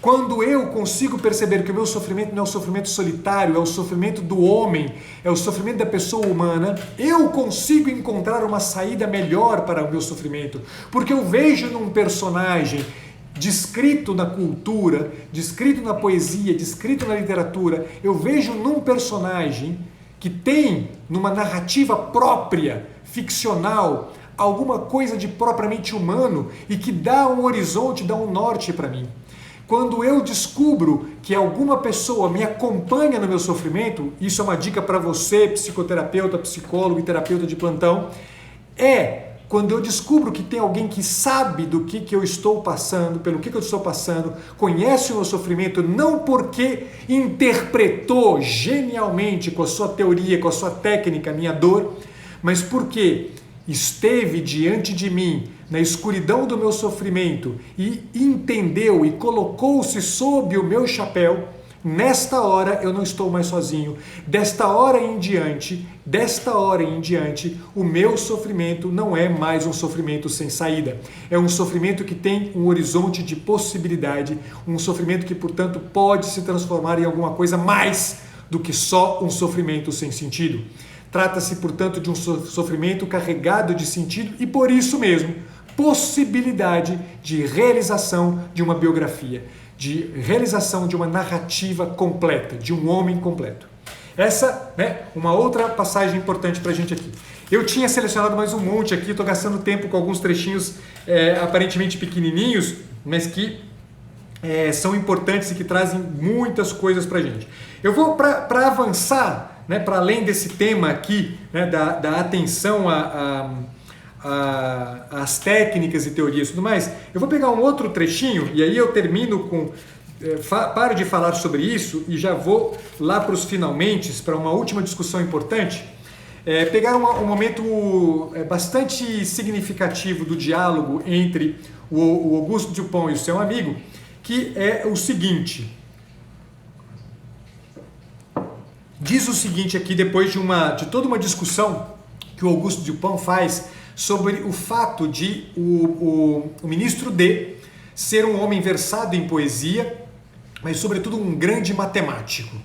Quando eu consigo perceber que o meu sofrimento não é o sofrimento solitário, é o sofrimento do homem, é o sofrimento da pessoa humana, eu consigo encontrar uma saída melhor para o meu sofrimento. Porque eu vejo num personagem descrito na cultura, descrito na poesia, descrito na literatura, eu vejo num personagem que tem, numa narrativa própria, ficcional, alguma coisa de propriamente humano e que dá um horizonte, dá um norte para mim. Quando eu descubro que alguma pessoa me acompanha no meu sofrimento, isso é uma dica para você, psicoterapeuta, psicólogo e terapeuta de plantão, quando eu descubro que tem alguém que sabe do que eu estou passando, pelo que eu estou passando, conhece o meu sofrimento, não porque interpretou genialmente com a sua teoria, com a sua técnica, a minha dor, mas porque esteve diante de mim, na escuridão do meu sofrimento, e entendeu e colocou-se sob o meu chapéu, nesta hora eu não estou mais sozinho. Desta hora em diante, o meu sofrimento não é mais um sofrimento sem saída. É um sofrimento que tem um horizonte de possibilidade, um sofrimento que, portanto, pode se transformar em alguma coisa mais do que só um sofrimento sem sentido. Trata-se, portanto, de um sofrimento carregado de sentido e, por isso mesmo, possibilidade de realização de uma biografia, de realização de uma narrativa completa, de um homem completo. Essa é uma outra passagem importante para a gente aqui. Eu tinha selecionado mais um monte aqui, estou gastando tempo com alguns trechinhos aparentemente pequenininhos, mas que são importantes e que trazem muitas coisas para a gente. Eu vou, para avançar, para além desse tema aqui, da atenção às técnicas e teorias e tudo mais, eu vou pegar um outro trechinho e aí eu termino com... paro de falar sobre isso e já vou lá para os finalmente, para uma última discussão importante. Pegar um momento bastante significativo do diálogo entre o Auguste Dupont e o seu amigo, que é o seguinte. Diz o seguinte aqui, depois de toda uma discussão que o Auguste Dupont faz sobre o fato de o ministro D ser um homem versado em poesia, mas sobretudo um grande matemático.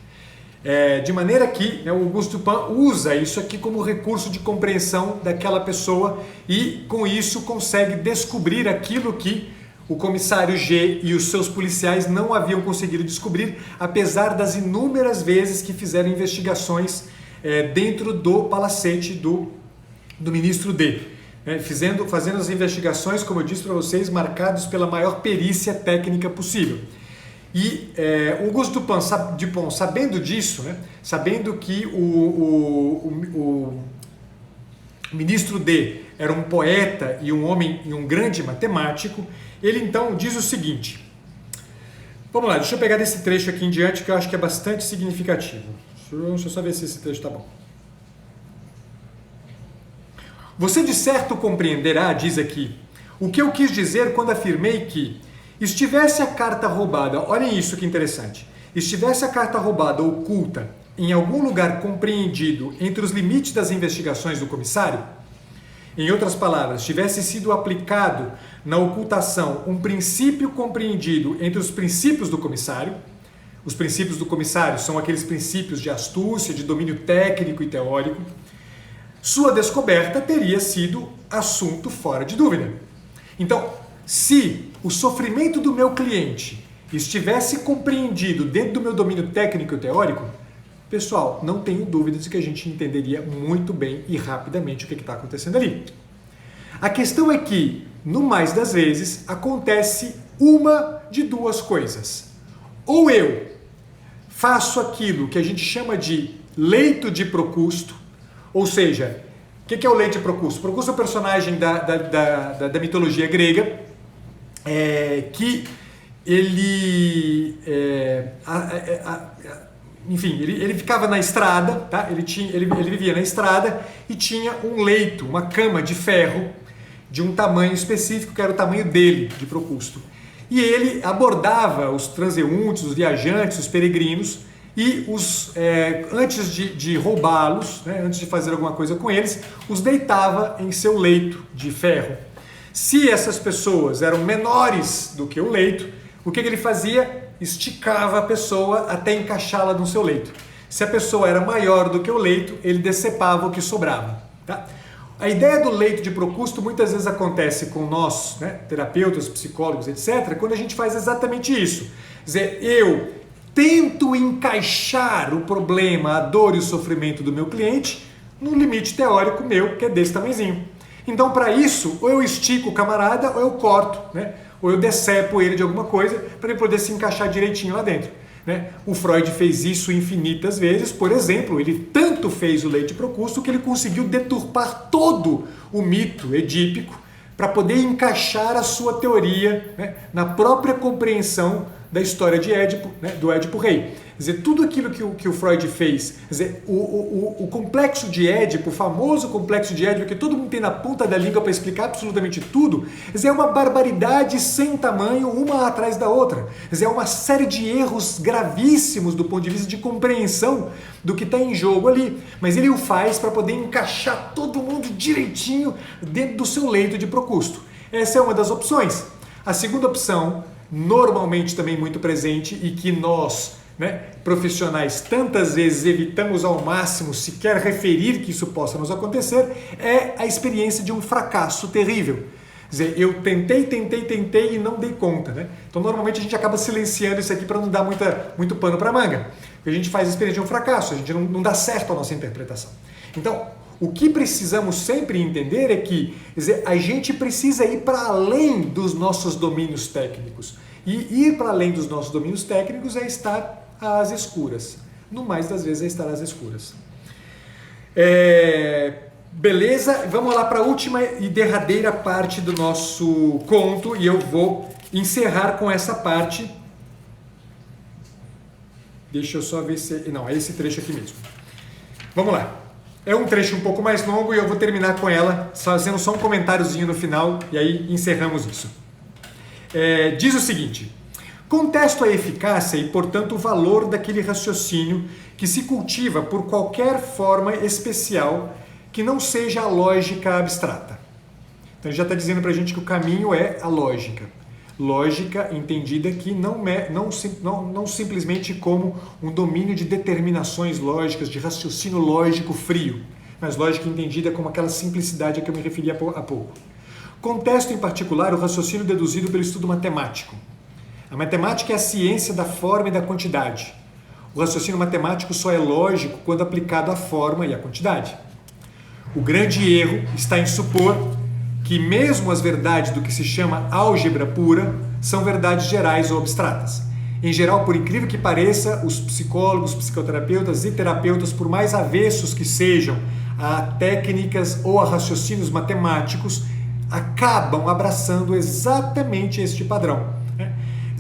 De maneira que o Auguste Dupont usa isso aqui como recurso de compreensão daquela pessoa e com isso consegue descobrir aquilo que o comissário G e os seus policiais não haviam conseguido descobrir, apesar das inúmeras vezes que fizeram investigações dentro do palacete do ministro D. Fazendo as investigações, como eu disse para vocês, marcados pela maior perícia técnica possível. E o Auguste Dupont, sabendo disso, sabendo que o ministro D era um poeta e um homem e um grande matemático, ele então diz o seguinte. Vamos lá, deixa eu pegar desse trecho aqui em diante que eu acho que é bastante significativo. Deixa eu só ver se esse trecho está bom. Você de certo compreenderá, diz aqui, o que eu quis dizer quando afirmei que estivesse a carta roubada, olhem isso que interessante, estivesse a carta roubada oculta em algum lugar compreendido entre os limites das investigações do comissário, em outras palavras, tivesse sido aplicado na ocultação um princípio compreendido entre os princípios do comissário, os princípios do comissário são aqueles princípios de astúcia, de domínio técnico e teórico, sua descoberta teria sido assunto fora de dúvida. Então, se o sofrimento do meu cliente estivesse compreendido dentro do meu domínio técnico e teórico, pessoal, não tenho dúvidas de que a gente entenderia muito bem e rapidamente o que está acontecendo ali. A questão é que, no mais das vezes, acontece uma de duas coisas. Ou eu faço aquilo que a gente chama de leito de Procusto, ou seja, o que é o leito de Procusto? Procusto é um personagem da mitologia grega, que ele enfim, ele ficava na estrada, tá? Ele vivia na estrada e tinha um leito, uma cama de ferro de um tamanho específico, que era o tamanho dele, de Procusto. E ele abordava os transeuntes, os viajantes, os peregrinos, e antes de roubá-los, né, antes de fazer alguma coisa com eles, os deitava em seu leito de ferro. Se essas pessoas eram menores do que o leito, o que ele fazia? Esticava a pessoa até encaixá-la no seu leito. Se a pessoa era maior do que o leito, ele decepava o que sobrava. Tá? A ideia do leito de Procusto muitas vezes acontece com nós, né, terapeutas, psicólogos, etc., quando a gente faz exatamente isso. Quer dizer, eu tento encaixar o problema, a dor e o sofrimento do meu cliente no limite teórico meu, que é desse tamanhozinho. Então, para isso, ou eu estico o camarada, ou eu corto, né? Ou eu decepo ele de alguma coisa para ele poder se encaixar direitinho lá dentro. Né? O Freud fez isso infinitas vezes. Por exemplo, ele tanto fez o leito de Procusto que ele conseguiu deturpar todo o mito edípico para poder encaixar a sua teoria, né, na própria compreensão da história de Édipo, né, do Édipo Rei. Quer dizer, tudo aquilo que o Freud fez, quer dizer, o complexo de Édipo, o famoso complexo de Édipo, que todo mundo tem na ponta da língua para explicar absolutamente tudo, quer dizer, é uma barbaridade sem tamanho, uma atrás da outra. Quer dizer, é uma série de erros gravíssimos do ponto de vista de compreensão do que está em jogo ali. Mas ele o faz para poder encaixar todo mundo direitinho dentro do seu leito de Procusto. Essa é uma das opções. A segunda opção, normalmente também muito presente e que nós, né, profissionais, tantas vezes evitamos ao máximo sequer referir que isso possa nos acontecer, é a experiência de um fracasso terrível. Quer dizer, eu tentei e não dei conta. Né? Então, normalmente a gente acaba silenciando isso aqui para não dar muito pano para manga. Porque a gente faz a experiência de um fracasso, a gente não dá certo a nossa interpretação. Então, o que precisamos sempre entender é que, quer dizer, a gente precisa ir para além dos nossos domínios técnicos. E ir para além dos nossos domínios técnicos é estar às escuras. No mais das vezes é estar às escuras. Beleza? Vamos lá para a última e derradeira parte do nosso conto e eu vou encerrar com essa parte. Deixa eu só ver se... Não, é esse trecho aqui mesmo. Vamos lá. É um trecho um pouco mais longo e eu vou terminar com ela, fazendo só um comentáriozinho no final e aí encerramos isso. Diz o seguinte: contesto a eficácia e, portanto, o valor daquele raciocínio que se cultiva por qualquer forma especial que não seja a lógica abstrata. Então ele já está dizendo para a gente que o caminho é a lógica. Lógica entendida aqui não simplesmente como um domínio de determinações lógicas, de raciocínio lógico frio, mas lógica entendida como aquela simplicidade a que eu me referi há pouco. Contesto, em particular, o raciocínio deduzido pelo estudo matemático. A matemática é a ciência da forma e da quantidade. O raciocínio matemático só é lógico quando aplicado à forma e à quantidade. O grande erro está em supor que mesmo as verdades do que se chama álgebra pura são verdades gerais ou abstratas. Em geral, por incrível que pareça, os psicólogos, psicoterapeutas e terapeutas, por mais avessos que sejam a técnicas ou a raciocínios matemáticos, acabam abraçando exatamente este padrão. Né?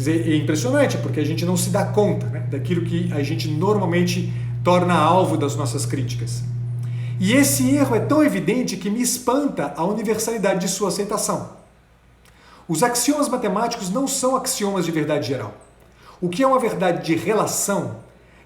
É impressionante, porque a gente não se dá conta, né, daquilo que a gente normalmente torna alvo das nossas críticas. E esse erro é tão evidente que me espanta a universalidade de sua aceitação. Os axiomas matemáticos não são axiomas de verdade geral. O que é uma verdade de relação,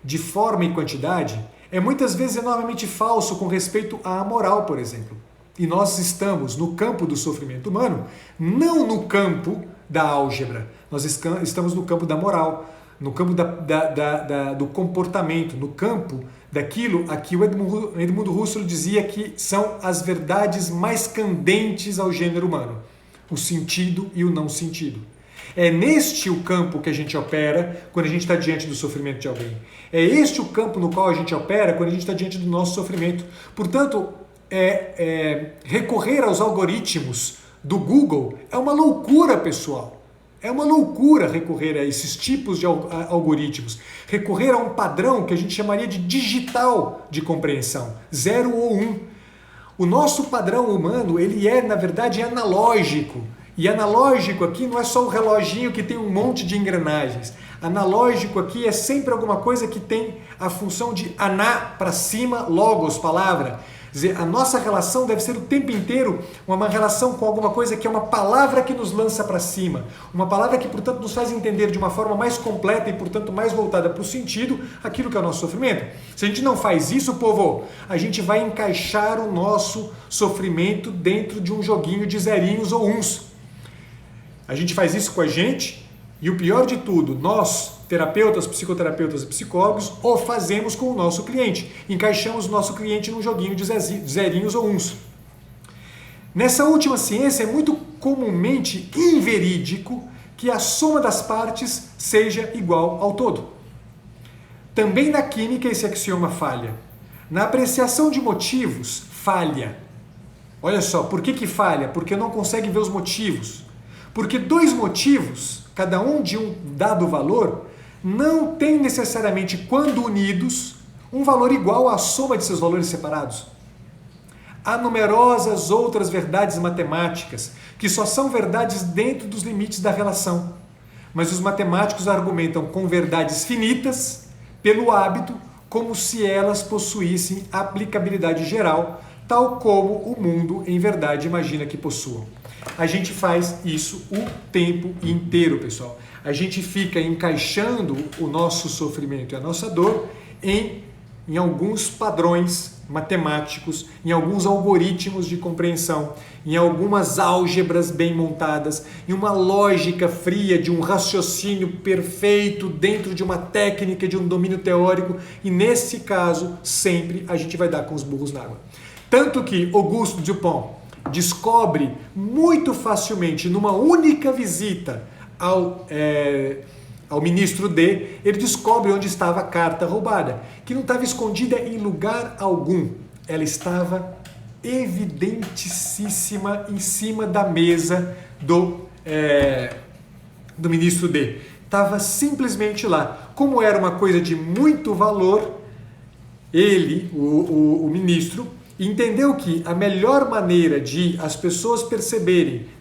de forma e quantidade, é muitas vezes enormemente falso com respeito à moral, por exemplo. E nós estamos no campo do sofrimento humano, não no campo da álgebra. Nós estamos no campo da moral, no campo do comportamento, no campo daquilo a que o Edmundo Husserl dizia que são as verdades mais candentes ao gênero humano, o sentido e o não sentido. É neste o campo que a gente opera quando a gente está diante do sofrimento de alguém. É este o campo no qual a gente opera quando a gente está diante do nosso sofrimento. Portanto, recorrer aos algoritmos do Google é uma loucura, pessoal. É uma loucura recorrer a esses tipos de algoritmos. Recorrer a um padrão que a gente chamaria de digital de compreensão, 0 ou 1. O nosso padrão humano, ele é, na verdade, analógico. E analógico aqui não é só um reloginho que tem um monte de engrenagens. Analógico aqui é sempre alguma coisa que tem a função de aná para cima, logos, palavra. Quer dizer, a nossa relação deve ser o tempo inteiro uma relação com alguma coisa que é uma palavra que nos lança para cima. Uma palavra que, portanto, nos faz entender de uma forma mais completa e, portanto, mais voltada para o sentido aquilo que é o nosso sofrimento. Se a gente não faz isso, povo, a gente vai encaixar o nosso sofrimento dentro de um joguinho de zerinhos ou uns. A gente faz isso com a gente e o pior de tudo, nós, terapeutas, psicoterapeutas e psicólogos, o fazemos com o nosso cliente. Encaixamos o nosso cliente num joguinho de zerinhos ou uns. Nessa última ciência é muito comumente inverídico que a soma das partes seja igual ao todo. Também na química esse axioma falha. Na apreciação de motivos, falha. Olha só, por que falha? Porque não consegue ver os motivos. Porque dois motivos, cada um de um dado valor, não tem necessariamente, quando unidos, um valor igual à soma de seus valores separados. Há numerosas outras verdades matemáticas que só são verdades dentro dos limites da relação. Mas os matemáticos argumentam com verdades finitas, pelo hábito, como se elas possuíssem aplicabilidade geral, tal como o mundo, em verdade, imagina que possuam. A gente faz isso o tempo inteiro, pessoal. A gente fica encaixando o nosso sofrimento e a nossa dor em alguns padrões matemáticos, em alguns algoritmos de compreensão, em algumas álgebras bem montadas, em uma lógica fria de um raciocínio perfeito dentro de uma técnica, de um domínio teórico, e nesse caso, sempre a gente vai dar com os burros na água. Tanto que Auguste Dupont descobre muito facilmente, numa única visita ao ministro D, ele descobre onde estava a carta roubada, que não estava escondida em lugar algum. Ela estava evidentíssima em cima da mesa do ministro D. Estava simplesmente lá. Como era uma coisa de muito valor, ele, o ministro, entendeu que a melhor maneira de as pessoas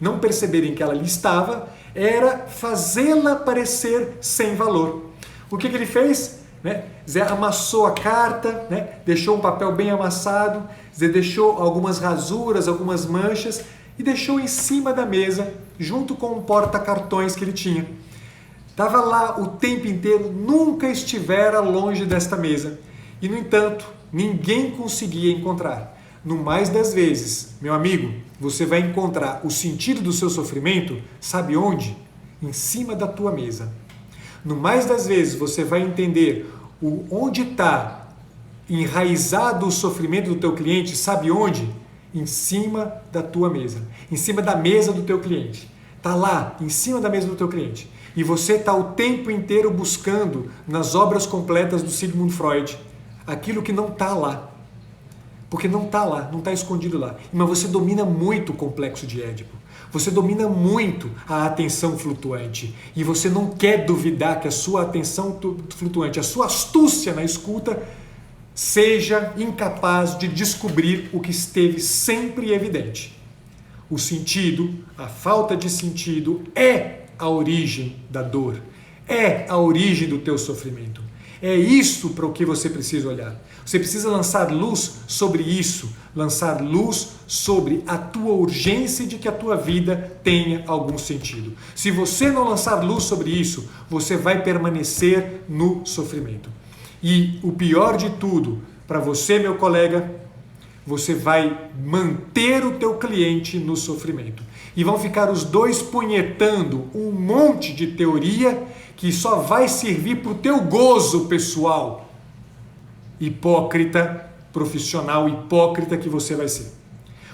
não perceberem que ela ali estava, era fazê-la parecer sem valor. O que ele fez? Zé amassou a carta, deixou um papel bem amassado, Zé deixou algumas rasuras, algumas manchas e deixou em cima da mesa, junto com um porta-cartões que ele tinha. Estava lá o tempo inteiro, nunca estivera longe desta mesa. E, no entanto, ninguém conseguia encontrar. No mais das vezes, meu amigo, você vai encontrar o sentido do seu sofrimento, sabe onde? Em cima da tua mesa. No mais das vezes, você vai entender onde está enraizado o sofrimento do teu cliente, sabe onde? Em cima da tua mesa. Em cima da mesa do teu cliente. Está lá, em cima da mesa do teu cliente. E você está o tempo inteiro buscando nas obras completas do Sigmund Freud aquilo que não está lá. Porque não está lá, não está escondido lá. Mas você domina muito o complexo de Édipo. Você domina muito a atenção flutuante. E você não quer duvidar que a sua atenção flutuante, a sua astúcia na escuta, seja incapaz de descobrir o que esteve sempre evidente. O sentido, a falta de sentido, é a origem da dor. É a origem do teu sofrimento. É isso para o que você precisa olhar. Você precisa lançar luz sobre isso, lançar luz sobre a tua urgência de que a tua vida tenha algum sentido. Se você não lançar luz sobre isso, você vai permanecer no sofrimento. E o pior de tudo, para você, meu colega, você vai manter o teu cliente no sofrimento. E vão ficar os dois punhetando um monte de teoria que só vai servir para o teu gozo pessoal. Hipócrita profissional, hipócrita que você vai ser.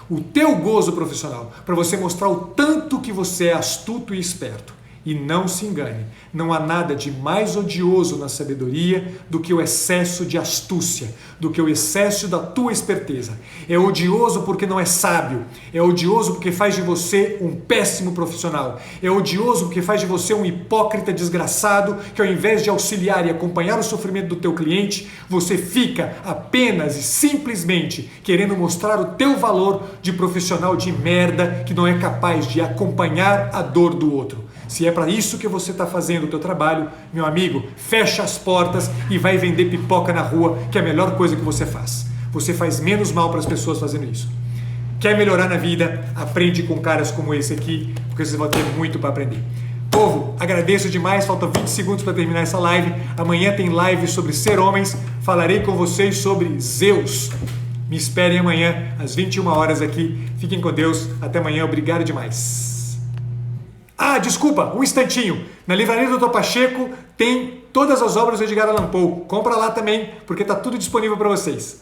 O teu gozo profissional, para você mostrar o tanto que você é astuto e esperto. E não se engane, não há nada de mais odioso na sabedoria do que o excesso de astúcia, do que o excesso da tua esperteza. É odioso porque não é sábio, é odioso porque faz de você um péssimo profissional, é odioso porque faz de você um hipócrita desgraçado que, ao invés de auxiliar e acompanhar o sofrimento do teu cliente, você fica apenas e simplesmente querendo mostrar o teu valor de profissional de merda que não é capaz de acompanhar a dor do outro. Se é para isso que você está fazendo o teu trabalho, meu amigo, fecha as portas e vai vender pipoca na rua, que é a melhor coisa que você faz. Você faz menos mal para as pessoas fazendo isso. Quer melhorar na vida? Aprende com caras como esse aqui, porque você vai ter muito para aprender. Povo, agradeço demais, faltam 20 segundos para terminar essa live. Amanhã tem live sobre ser homens, falarei com vocês sobre Zeus. Me esperem amanhã, às 21 horas aqui. Fiquem com Deus, até amanhã, obrigado demais. Ah, desculpa, um instantinho. Na livraria do Dr. Pacheco tem todas as obras do Edgar Allan Poe. Compra lá também, porque está tudo disponível para vocês.